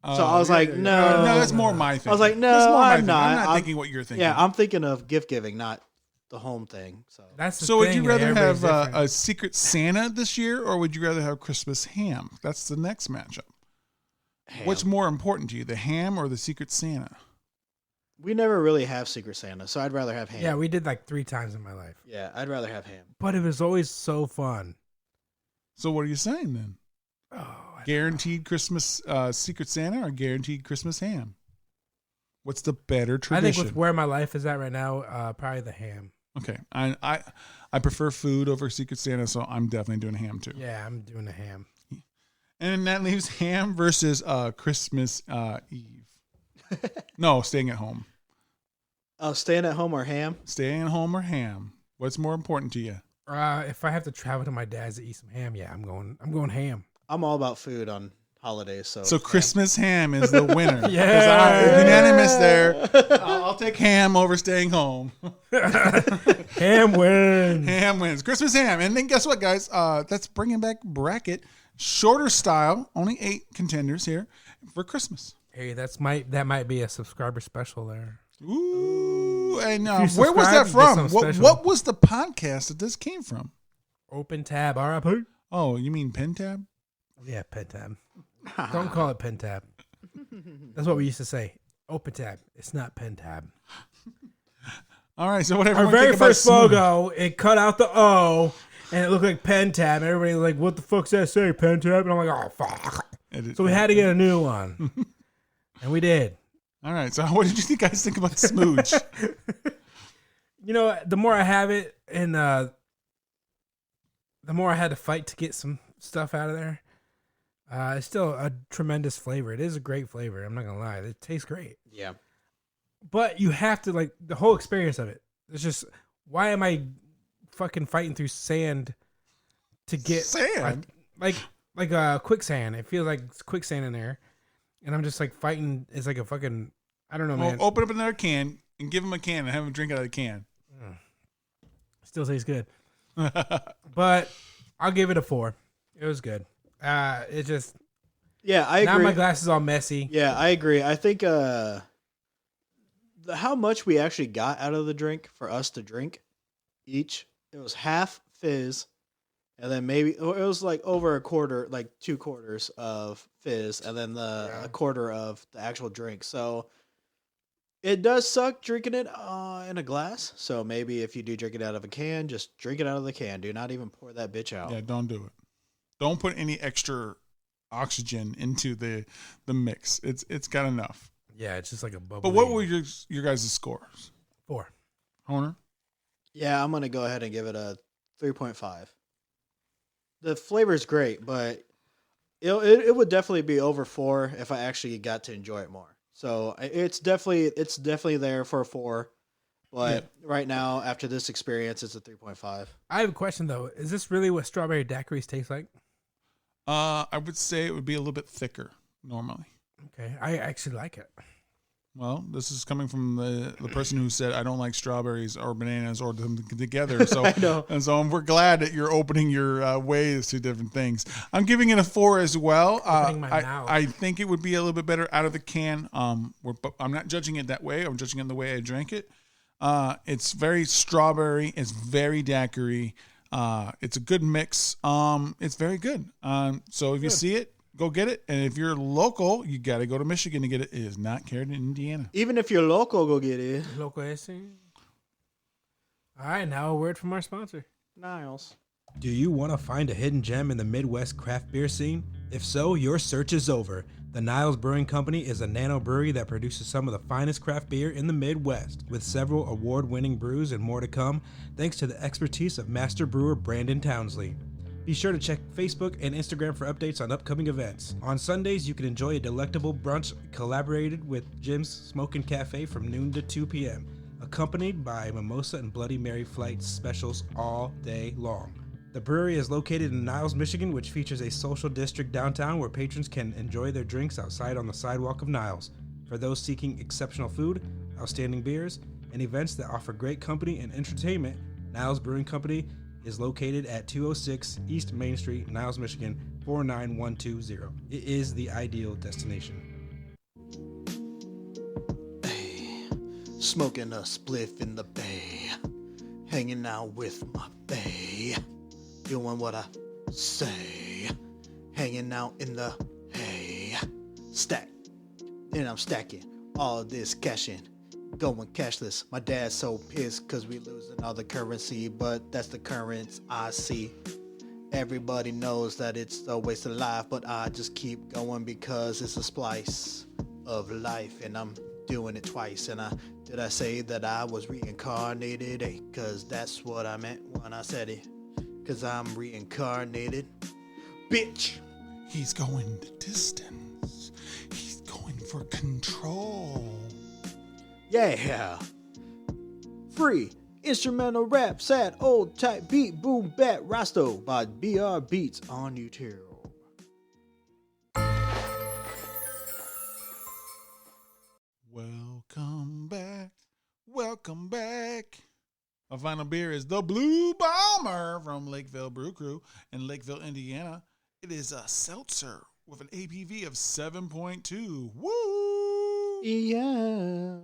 So I was like, no. no, that's more my thing. I was like, no, That's more my I'm thing. not. I'm not I'm- thinking what you're thinking. Yeah, I'm thinking of gift giving, not the home thing. So That's the So would thing, you rather everybody's have different. a Secret Santa this year, or would you rather have Christmas ham? That's the next matchup. ham. What's more important to you, the ham or the Secret Santa? We never really have Secret Santa, so I'd rather have ham. Yeah, we did like 3 times in my life, Yeah, I'd rather have ham. but it was always so fun. So what are you saying then? Oh, Guaranteed Christmas Secret Santa or guaranteed Christmas ham? What's the better I tradition? think with where my life is at right now, probably the ham. Okay, I prefer food over Secret Santa, so I'm definitely doing ham too. Yeah, I'm doing the ham. And that leaves ham versus Christmas Eve. No, staying at home. Oh, staying at home or ham? Staying at home or ham? What's more important to you? If I have to travel to my dad's to eat some ham, yeah, I'm going ham. I'm all about food on holidays. So So Christmas ham is the winner. Yeah. Unanimous there. I'll take ham over staying home. Ham wins. Ham wins. Christmas ham. And then guess what, guys? That's bringing back bracket. Shorter style. Only 8 contenders here for Christmas. Hey, that might be a subscriber special there. Ooh. And If you where was subscribe, that you get from? something What, special. what was the podcast that this came from? Open tab, RIP. Oh, you mean Pen Tab? Yeah, pen tab. Don't call it pen tab. That's what we used to say. Open tab. It's not pen tab. All right, so whatever. Our very first logo, it cut out the O, and it looked like pen tab. And everybody was like, "What the fuck's that say, pen tab?" And I'm like, "Oh fuck!" So we had to get a new one, and we did. All right, so what did you guys think about Smooch? You know, the more I have it, and the more I had to fight to get some stuff out of there. It's still a tremendous flavor. It is a great flavor. I'm not gonna lie. It tastes great. yeah. But you have to like the whole experience of it. It's just why am I fucking fighting through sand to get Sand? like quicksand? It feels like it's quicksand in there, and I'm just like fighting. It's like a fucking I don't know, Well, man. open up another can and give him a can and have him drink out of the can. Still tastes good, but I'll give it a 4. It was good. It just Yeah, I now agree. my glass is all messy. Yeah, I agree. I think how much we actually got out of the drink for us to drink each, it was half fizz, and then maybe it was like over a quarter, like 2 quarters of fizz, and then a quarter of the actual drink. So it does suck drinking it in a glass. So maybe if you do drink it out of a can, just drink it out of the can. Do not even pour that bitch out. Yeah, don't do it. Don't put any extra oxygen into the mix. It's got enough. Yeah, it's just like a bubble. But what were your guys' scores? 4? Honer? Yeah, I'm gonna go ahead and give it a 3.5. The flavor is great, but it would definitely be over 4 if I actually got to enjoy it more. So it's definitely there for a 4, but right now after this experience, it's a 3.5. I have a question though. Is this really what strawberry daiquiris taste like? I would say it would be a little bit thicker normally. Okay, I actually like it. Well, this is coming from the person who said I don't like strawberries or bananas or them together. So I know. And so we're glad that you're opening your ways to different things. I'm giving it a 4 as well. Opening my mouth. I think it would be a little bit better out of the can. I'm not judging it that way. I'm judging it the way I drank it. It's very strawberry. It's very daiquiri. It's a good mix. It's very good. So if you see it, go get it. And if you're local, you got to go to Michigan to get it. It is not carried in Indiana. Even if you're local, go get it. Local ese. All right, now a word from our sponsor. Niles. Do you want to find a hidden gem in the Midwest craft beer scene? If so, your search is over. The Niles Brewing Company is a nano brewery that produces some of the finest craft beer in the Midwest, with several award-winning brews and more to come, thanks to the expertise of master brewer Brandon Townsley. Be sure to check Facebook and Instagram for updates on upcoming events. On Sundays, you can enjoy a delectable brunch collaborated with Jim's Smokin' Cafe from noon to 2 p.m., accompanied by mimosa and Bloody Mary flight specials all day long. The brewery is located in Niles, Michigan, which features a social district downtown where patrons can enjoy their drinks outside on the sidewalk of Niles. For those seeking exceptional food, outstanding beers, and events that offer great company and entertainment, Niles Brewing Company is located at 206 East Main Street, Niles, Michigan, 49120. It is the ideal destination. Hey, smoking a spliff in the bay, hanging out with my bae, doing what I say, hanging out in the hay, stack, then I'm stacking all this cash in. Going cashless. My dad's so pissed cause we losing all the currency, but that's the currents I see. Everybody knows that it's a waste of life, but I just keep going because it's a splice of life, and I'm doing it twice. And did I say that I was reincarnated? Hey, cause that's what I meant when I said it. Cause I'm reincarnated, bitch. He's going the distance. He's going for control. Yeah. Free instrumental rap, sad old type beat, boom bat Rasto by BR Beats on YouTube. Our final beer is the Blue Bomber from Lakeville Brew Crew in Lakeville, Indiana. It is a seltzer with an ABV of 7.2. Woo! Yeah.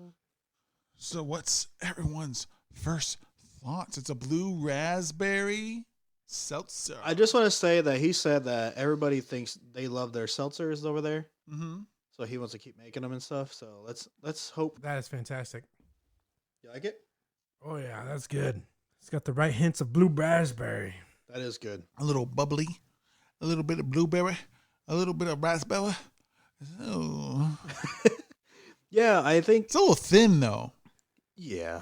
So what's everyone's first thoughts? It's a blue raspberry seltzer. I just want to say that he said that everybody thinks they love their seltzers over there. Mm-hmm. So he wants to keep making them and stuff. So let's hope. That is fantastic. You like it? Oh, yeah, that's good. It's got the right hints of blue raspberry. That is good. A little bubbly, a little bit of blueberry, a little bit of raspberry. Oh. Yeah, I think. It's a little thin though. Yeah.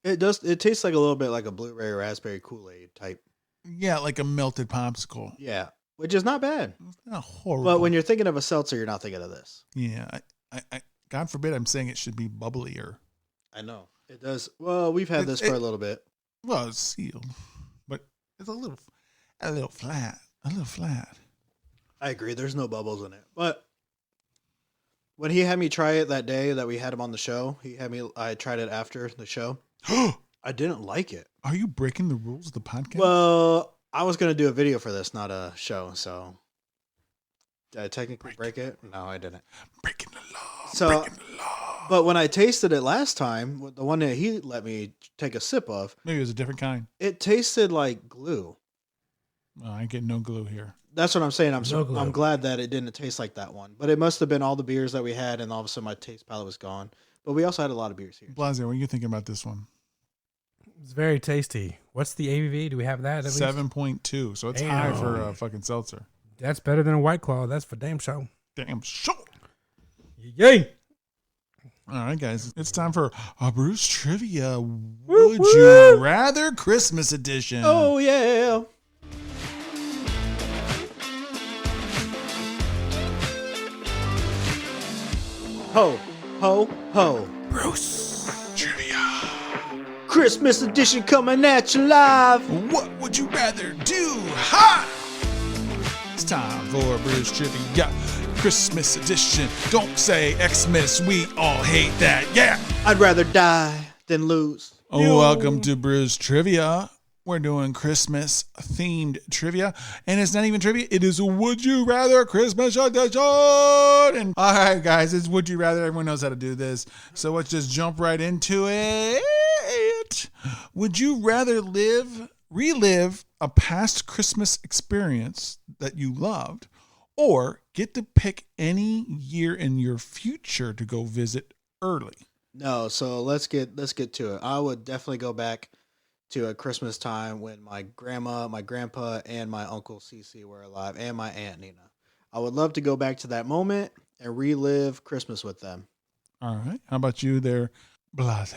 It does. It tastes like a little bit like a blueberry raspberry Kool-Aid type. Yeah, like a melted popsicle. Yeah, which is not bad. It's not horrible. But when you're thinking of a seltzer, you're not thinking of this. yeah, I God forbid I'm saying it should be bubblier. I know. It does. Well, we've had this for a little bit. Well, it's sealed, but it's a little flat. A little flat. I agree. There's no bubbles in it. But when he had me try it that day that we had him on the show, I tried it after the show. I didn't like it. Are you breaking the rules of the podcast? Well, I was going to do a video for this, not a show. So did I technically break it? No, I didn't. Breaking the law. So, breaking the law. But when I tasted it last time, the one that he let me take a sip of, Maybe it was a different kind. it tasted like glue. Oh, I get no glue here. That's what I'm saying. No glue. I'm glad that it didn't taste like that one. But it must have been all the beers that we had, and all of a sudden my taste palette was gone. But we also had a lot of beers here. Blase, what are you thinking about this one? It's very tasty. What's the ABV? Do we have that? At least? 7.2. So it's Damn. high for a fucking seltzer. That's better than a White Claw. That's for damn sure. Damn sure. Yay! All right, guys. It's time for a Bruce Trivia. Woo, Would woo. you rather Christmas edition? Oh, yeah. Ho, ho, ho. Bruce Trivia. Christmas edition coming at you live. What would you rather do? Ha! It's time for Bruce Trivia. Christmas edition. Don't say Xmas. We all hate that. Yeah. I'd rather die than lose. Oh, welcome to Bruce Trivia. We're doing Christmas themed trivia, and it's not even trivia. It is a Would You Rather Christmas edition. And all right, guys, it's Would You Rather. Everyone knows how to do this, so let's just jump right into it. Would you rather relive a past Christmas experience that you loved, or get to pick any year in your future to go visit early? No, so let's get to it. I would definitely go back to a Christmas time when my grandma, my grandpa, and my uncle Cece were alive, and my aunt Nina. I would love to go back to that moment and relive Christmas with them. All right. How about you there, Blase?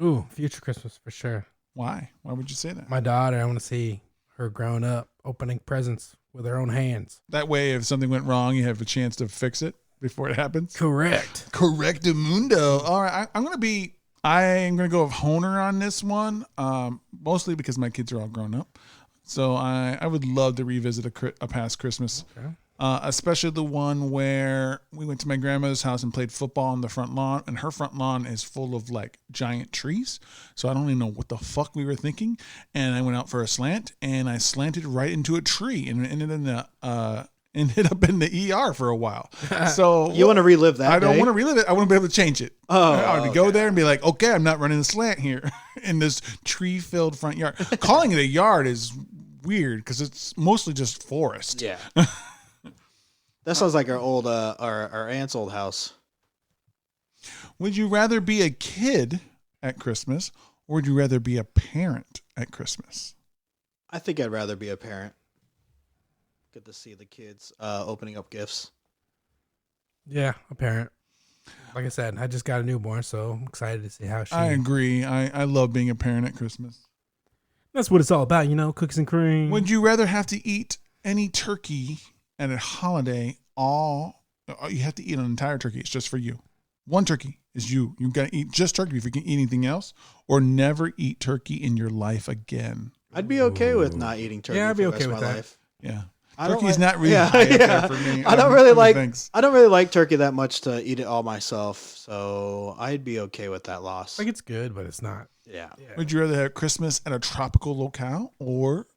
Ooh, future Christmas for sure. Why? Why would you say that? My daughter, I want to see her growing up, opening presents with her own hands. That way, if something went wrong, you have a chance to fix it before it happens. Correct. Correctamundo. All right. I'm going to go with Honer on this one, mostly because my kids are all grown up. So I would love to revisit a past Christmas, Okay. especially the one where we went to my grandmother's house and played football on the front lawn, and her front lawn is full of like giant trees. So I don't even know what the fuck we were thinking. And I went out for a slant, and I slanted right into a tree, and it ended up in the ER for a while. So You want to relive that? I don't day? want to relive it. I want to be able to change it. Oh, I want to go there and be like, okay, I'm not running the slant here in this tree-filled front yard. Calling it a yard is weird because it's mostly just forest. Yeah. That sounds like our old our aunt's old house. Would you rather be a kid at Christmas, or would you rather be a parent at Christmas? I think I'd rather be a parent. Get to see the kids opening up gifts. Yeah, a parent. Like I said, I just got a newborn, so I'm excited to see how she. I agree. I love being a parent at Christmas. That's what it's all about, cookies and cream. Would you rather have to eat any turkey at a holiday? You have to eat an entire turkey. It's just for you. One turkey is you. You've got to eat just turkey if you can eat anything else, or never eat turkey in your life again. I'd be okay with not eating turkey Yeah, I'd for be the okay rest of with my that. life. Yeah. Turkey's not really yeah, high up yeah. there for me. I don't really like. Thanks. I don't really like turkey that much to eat it all myself, so I'd be okay with that loss. Like it's good, but it's not. Yeah. Would you rather have Christmas at a tropical locale or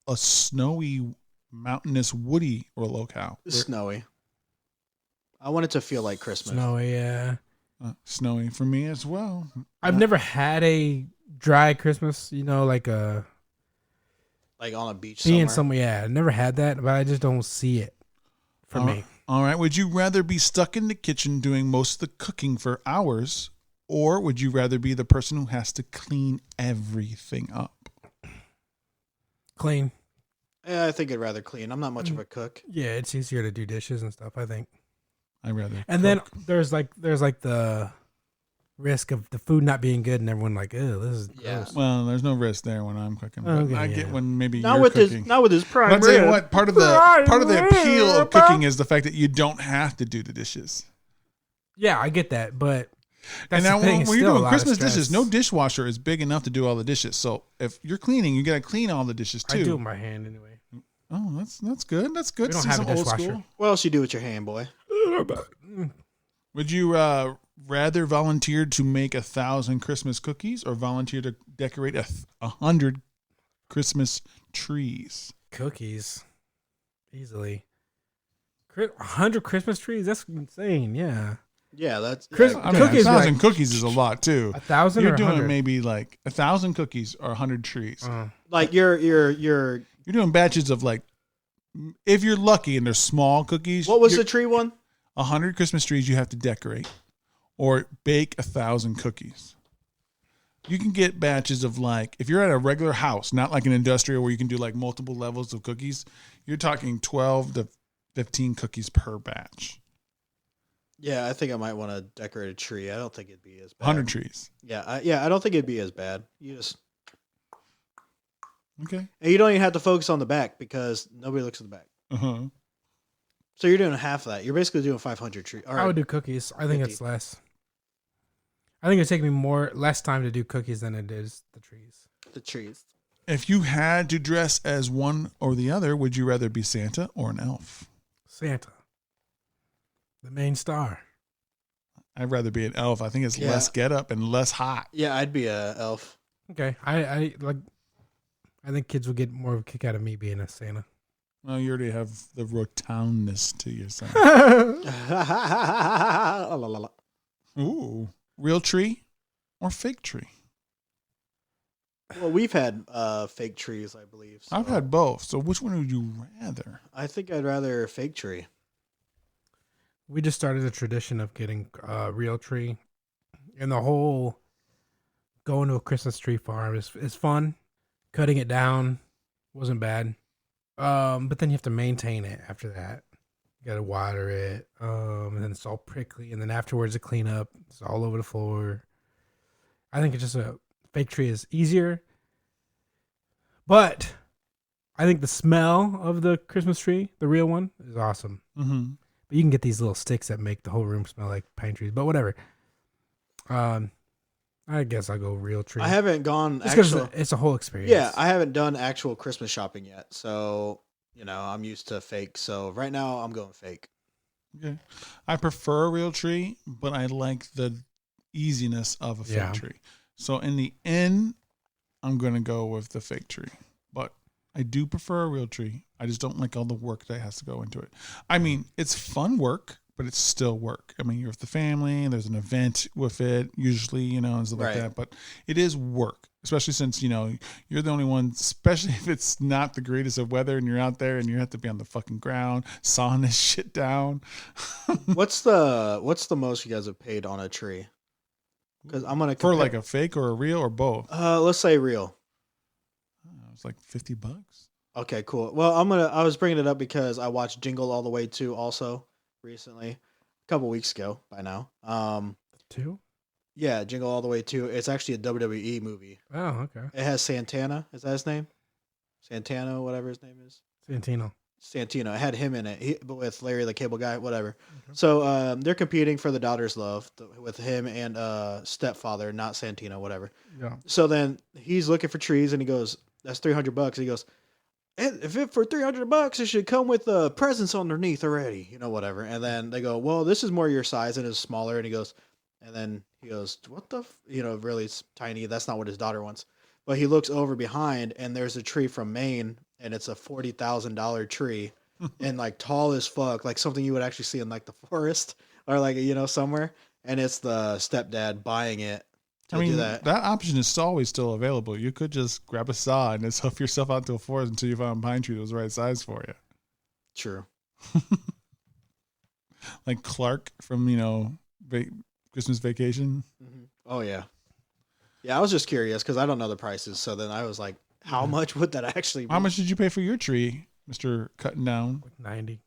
a snowy, mountainous, woody or locale? Snowy. I want it to feel like Christmas. Snowy, yeah. Snowy for me as well. I've never had a dry Christmas, like a Like on a beach being somewhere. somewhere. Yeah, I never had that, but I just don't see it for me. All right. Would you rather be stuck in the kitchen doing most of the cooking for hours, or would you rather be the person who has to clean everything up? Clean. Yeah, I think I'd rather clean. I'm not much of a cook. Yeah, it's easier to do dishes and stuff, I think. I'd rather. And then there's like the risk of the food not being good and everyone like, ew, this is Yeah. gross. Well, there's no risk there when I'm cooking. But Okay, I get yeah. when maybe Not you're with cooking. his prime But I'll tell you rib. what, part of the appeal of cooking is the fact that you don't have to do the dishes. Yeah, I get that, but that's And now the thing. when It's you're still a doing lot of Christmas dishes, stress. no dishwasher is big enough to do all the dishes. So if you're cleaning, you got to clean all the dishes too. I do it with my hand anyway. Oh, that's good. That's good. We don't See have some a old dishwasher. school. What else you do with your hand, boy? Would you rather volunteer to make 1,000 Christmas cookies or volunteer to decorate 100 Christmas trees? Cookies, easily. 100 Christmas trees? That's insane. Yeah, Yeah, that's Chris- yeah, I mean, Cookies 1,000 like- cookies is a lot too. 1,000 You're or doing 100? maybe like 1,000 cookies or 100 trees. like you're You're doing batches of like, if you're lucky and they're small cookies. what was you're- the tree one? 100 Christmas trees you have to decorate or bake 1,000 cookies. You can get batches of like, if you're at a regular house, not like an industrial where you can do like multiple levels of cookies, you're talking 12 to 15 cookies per batch. Yeah, I think I might want to decorate a tree. I don't think it'd be as bad. 100 trees. Yeah, I don't think it'd be as bad. You just Okay. and you don't even have to focus on the back because nobody looks at the back. Uh-huh. So you're doing half of that. You're basically doing 500 trees. All I would right. do cookies. I think 50. it's less. I think it'd take me less time to do cookies than it is the trees. The trees. If you had to dress as one or the other, would you rather be Santa or an elf? Santa, the main star. I'd rather be an elf. I think it's Yeah. less get up and less hot. Yeah, I'd be a elf. Okay, I think kids would get more of a kick out of me being a Santa. Well, you already have the rotundness to yourself. La, la, la, la. Ooh. Real tree or fake tree? Well, we've had fake trees, I believe. So I've had both. So which one would you rather? I think I'd rather a fake tree. We just started a tradition of getting a real tree, and the whole going to a Christmas tree farm is fun. Cutting it down wasn't bad, but then you have to maintain it after that. You got to water it, and then it's all prickly, and then afterwards to clean up, it's all over the floor. I think it's just a fake tree is easier, but I think the smell of the Christmas tree, the real one, is awesome. Mm-hmm. But you can get these little sticks that make the whole room smell like pine trees. But whatever. I guess I'll go real tree. I haven't gone Just 'cause actual. it's a whole experience. Yeah, I haven't done actual Christmas shopping yet. So, I'm used to fake. So right now I'm going fake. Okay. I prefer a real tree, but I like the easiness of a fake Yeah. tree. So in the end, I'm going to go with the fake tree. But I do prefer a real tree. I just don't like all the work that has to go into it. I mean, it's fun work, but it's still work. I mean, you're with the family, and there's an event with it, usually, and stuff like Right. that. But it is work, especially since, you're the only one, especially if it's not the greatest of weather and you're out there and you have to be on the fucking ground, sawing this shit down. What's the most you guys have paid on a tree? Because I'm gonna For like a fake or a real or both. let's say real. It's like $50. Okay, cool. Well, I was bringing it up because I watched Jingle All the Way 2 also recently, a couple weeks ago by now. 2? Yeah, Jingle All the Way 2. It's actually a WWE movie. Oh, okay. It has Santana. Is that his name? Santana, whatever his name is. Santino. Santino. It had him in it, but with Larry the Cable Guy, whatever. So they're competing for the daughter's love with him and stepfather, not Santino, whatever. Yeah. So then he's looking for trees and he goes, "That's $300." He goes, if it for $300, it should come with presents underneath already, whatever. And then they go, well, this is more your size and it's smaller. And he goes, what the, really it's tiny. That's not what his daughter wants. But he looks over behind and there's a tree from Maine and it's a $40,000 tree and like tall as fuck, like something you would actually see in like the forest or like, somewhere. And it's the stepdad buying it to do that. That option is always still available. You could just grab a saw and just huff yourself out to a forest until you found a pine tree that was the right size for you. True. Like Clark from, Christmas Vacation. Mm-hmm. Oh, yeah. Yeah, I was just curious because I don't know the prices. So then I was like, how much would that actually be? How much did you pay for your tree, Mr. Cutting Down? Like 90.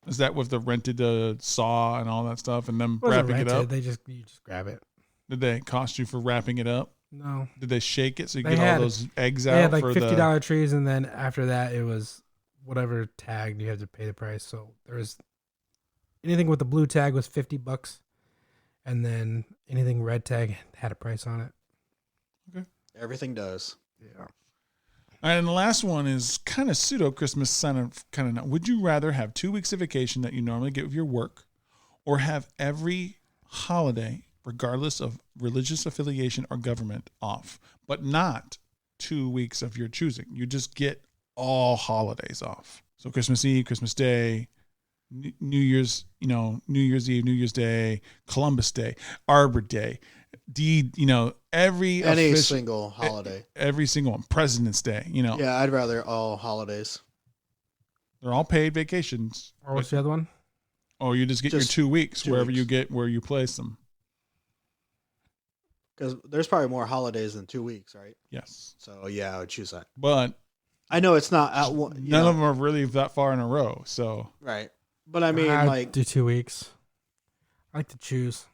Is that with the rented saw and all that stuff and them Wasn't wrapping it rented, up? you just grab it. Did they cost you for wrapping it up? No. Did they shake it so you They get had- all those eggs out? They had like for $50 trees, and then after that, it was whatever tagged. You had to pay the price. So there was anything with the blue tag was $50, and then anything red tag had a price on it. Everything does. Yeah. And the last one is kind of pseudo Christmas, kind of not. Would you rather have 2 weeks of vacation that you normally get with your work, or have every holiday, regardless of religious affiliation or government, off, but not 2 weeks of your choosing? You just get all holidays off. So Christmas Eve, Christmas Day, New Year's, New Year's Eve, New Year's Day, Columbus Day, Arbor Day, every Any single holiday. every single one, President's Day, Yeah, I'd rather all holidays. they're all paid vacations. Or what's the other one? Oh, you just get Just your 2 weeks 2 wherever weeks. you get where you place them. Because there's probably more holidays than 2 weeks, right? Yes, So yeah, I would choose that. but I know it's not at one. none of them are really that far in a row. So Right. But I mean, I'd like, do 2 weeks. I like to choose.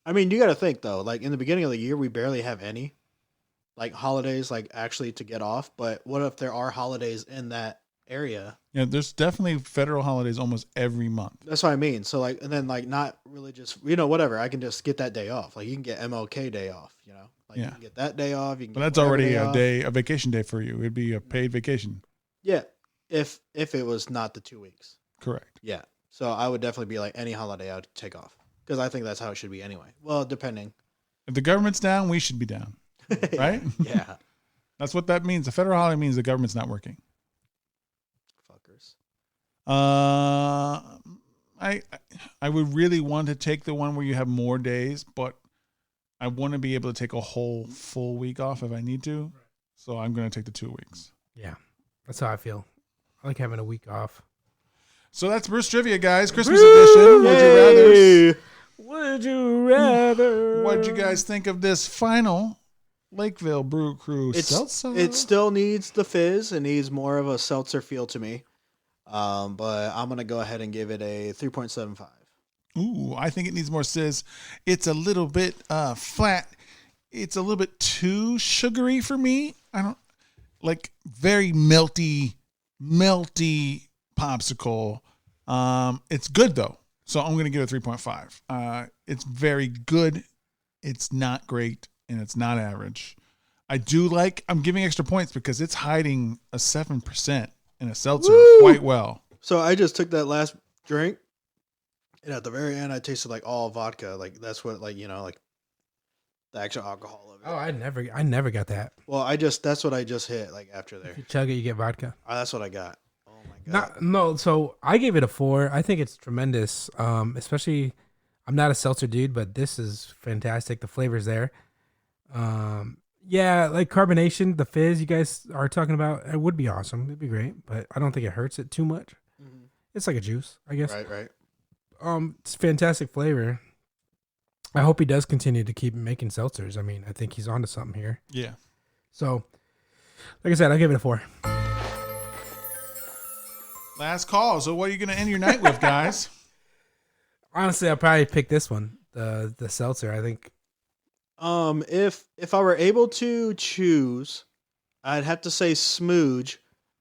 you got to think though. Like in the beginning of the year, we barely have any, like holidays, like actually to get off. But what if there are holidays in that area? yeah, there's definitely federal holidays almost every month. That's what I mean. So like, and then like not religious, whatever. I can just get that day off. Like you can get MLK day off. Like you Yeah. can get that day off. You can. But get that's whatever already day off. a vacation day for you. It'd be a paid vacation. Yeah, if it was not the 2 weeks. Correct. Yeah. So I would definitely be like any holiday I would take off because I think that's how it should be anyway. Well, depending. If the government's down, we should be down. Right? Yeah. That's what that means. The federal holiday means the government's not working. Fuckers. I would really want to take the one where you have more days, but I want to be able to take a whole full week off if I need to. So I'm going to take the 2 weeks. Yeah. That's how I feel. I like having a week off. So that's Bruce Trivia, guys. Christmas edition. Would you rather? Would you rather? What did you guys think of this final Lakeville Brew Crew seltzer? It still needs the fizz. It needs more of a seltzer feel to me. But I'm going to go ahead and give it a 3.75. Ooh, I think it needs more sizz. It's a little bit flat. It's a little bit too sugary for me. I don't like very melty popsicle. It's good though. So I'm going to give it a 3.5. It's very good. It's not great and it's not average. I'm giving extra points because it's hiding a 7% in a seltzer quite well. So I just took that last drink, and at the very end, I tasted like all vodka. Like that's what, like like the actual alcohol of it. Oh, I never got that. Well, that's what I just hit. Like after there, If you chug it, you get vodka. that's what I got. Oh my god. No, so I gave it a 4. I think it's tremendous. Especially, I'm not a seltzer dude, but this is fantastic. The flavor's there. Yeah, like carbonation, the fizz you guys are talking about, it would be awesome. It'd be great, but I don't think it hurts it too much. Mhm. It's like a juice, I guess. Right. It's fantastic flavor. I hope he does continue to keep making seltzers. I mean, I think he's onto something here. Yeah. So, like I said, I'll give it a 4. Last call. So what are you going to end your night with, guys? Honestly, I'll probably pick this one, the seltzer. I think. If I were able to choose, I'd have to say Smooge,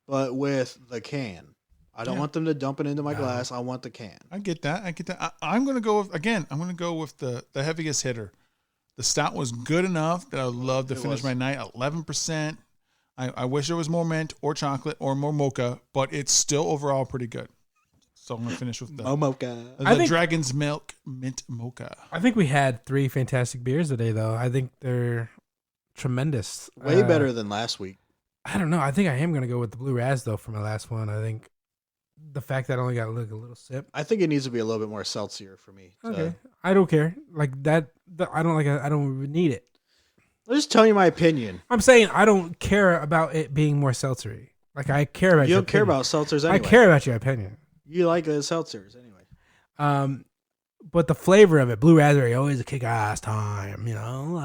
but with the can. I don't want them to dump it into my glass. I want the can. I get that. I'm going to go with, I'm going to go with the heaviest hitter. The stout was good enough that I would love to finish my night at 11%. I wish there was more mint or chocolate or more mocha, but it's still overall pretty good. So I'm going to finish with the Mocha. Dragon's Milk Mint Mocha. I think we had 3 fantastic beers today, though. I think they're tremendous. Way better than last week. I don't know. I think I am going to go with the Blue Raz, though, for my last one. I think the fact that I only got like a little sip. I think it needs to be a little bit more seltzier for me. Okay. I don't care. Like that. I don't need it. I'm just telling you my opinion. I'm saying I don't care about it being more seltzery. Like I care about You your don't care opinion. about seltzers anyway. I care about your opinion. You like the seltzers anyway. But the flavor of it, blue raspberry, always a kick-ass time, you know.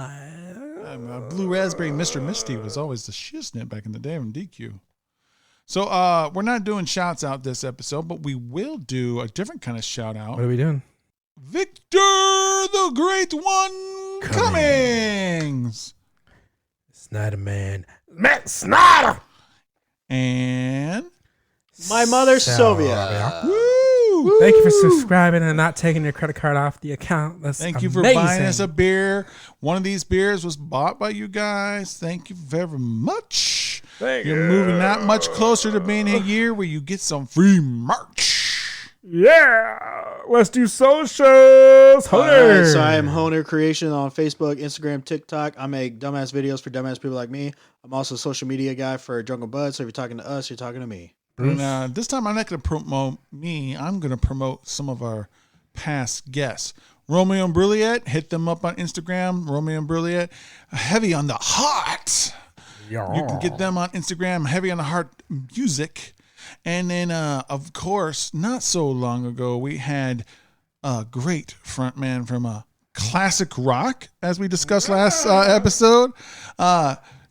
Blue Raspberry Mr. Misty was always the shiznit back in the day from DQ. So we're not doing shouts out this episode, but we will do a different kind of shout out. What are we doing? Victor the Great One Cummings. Snyder Man. Matt Snyder. And My mother, Sylvia. woo! Thank you for subscribing and not taking your credit card off the account. That's Thank you for amazing. buying us a beer. One of these beers was bought by you guys. Thank you very much. You're moving that much closer to being a year where you get some free merch. Yeah. Let's do socials. All Honer. right, so I am Honer Creation on Facebook, Instagram, TikTok. I make dumbass videos for dumbass people like me. I'm also a social media guy for Drunken Bud. So if you're talking to us, you're talking to me. And this time I'm not going to promote me. I'm going to promote some of our past guests. Romeo and Brilliant, hit them up on Instagram. Romeo and Brilliant, heavy on the heart. Yeah. You can get them on Instagram, heavy on the heart music. And then, of course, not so long ago, we had a great frontman from classic rock, as we discussed last episode.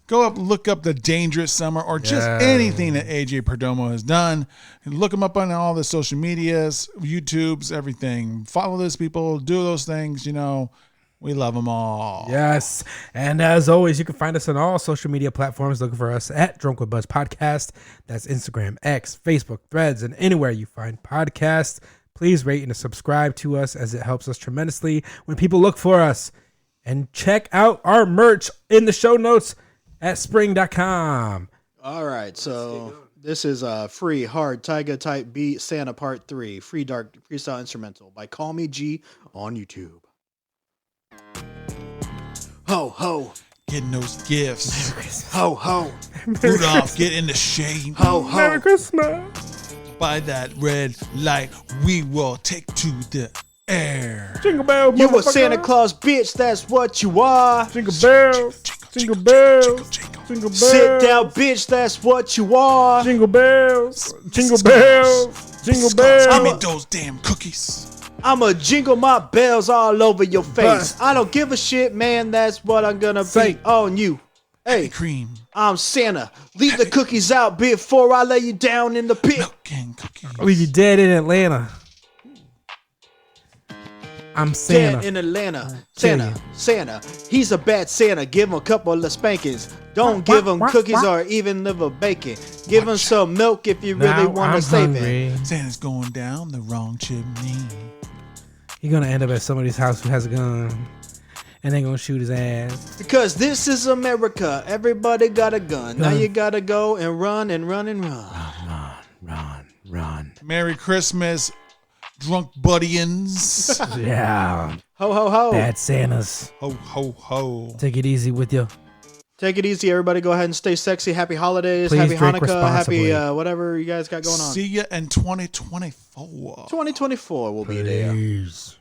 Go up, look up The Dangerous Summer or just anything that AJ Perdomo has done. Look him up on all the social medias, YouTubes, everything. Follow those people, do those things, you know. We love them all. Yes. And as always, you can find us on all social media platforms. Looking for us at Drunk with Buzz Podcast. That's Instagram, X, Facebook, Threads, and anywhere you find podcasts. Please rate and subscribe to us as it helps us tremendously when people look for us. And check out our merch in the show notes at spring.com. All right, so this is a free hard Tyga type beat Santa Part 3 free dark freestyle instrumental by Call Me G on YouTube. Ho ho, Getting those gifts. ho ho, Rudolph, get in the shade. ho ho. Merry Christmas. By that red light, we will take to the air. Jingle bell, You a motherfucker. Santa Claus bitch, that's what you are. Jingle bells. Jingle bells. Jingle bells. Sit down bitch, that's what you are. Jingle bells. Jingle bells. Jingle Give bells. me those damn cookies. I'ma jingle my bells all over your face. Bust. I don't give a shit, man, that's what I'm gonna Say. be on you. Hey, Cream, I'm Santa. Leave the cookies out before I lay you down in the pit. milk, and cookies. Leave you dead in Atlanta. I'm Santa. Dead in Atlanta. tell Santa, you. Santa. He's a bad Santa. Give him a couple of spankings. Don't give him cookies or even liver bacon. Give him some milk if you really Now want I'm to save it. hungry. Santa's going down the wrong chimney. You're gonna end up at somebody's house who has a gun, and they're gonna shoot his ass. Because this is America. Everybody got a gun. Now Gun. you gotta go and run and run and run. Run. Merry Christmas, drunk buddians. Yeah. Ho, ho, ho. Bad Santas. Ho, ho, ho. Take it easy with you. Take it easy, everybody. Go ahead and stay sexy. Happy holidays. Please Happy drink Hanukkah. Happy responsibly. whatever you guys got going on. See ya in 2024. 2024 will be there. Peace.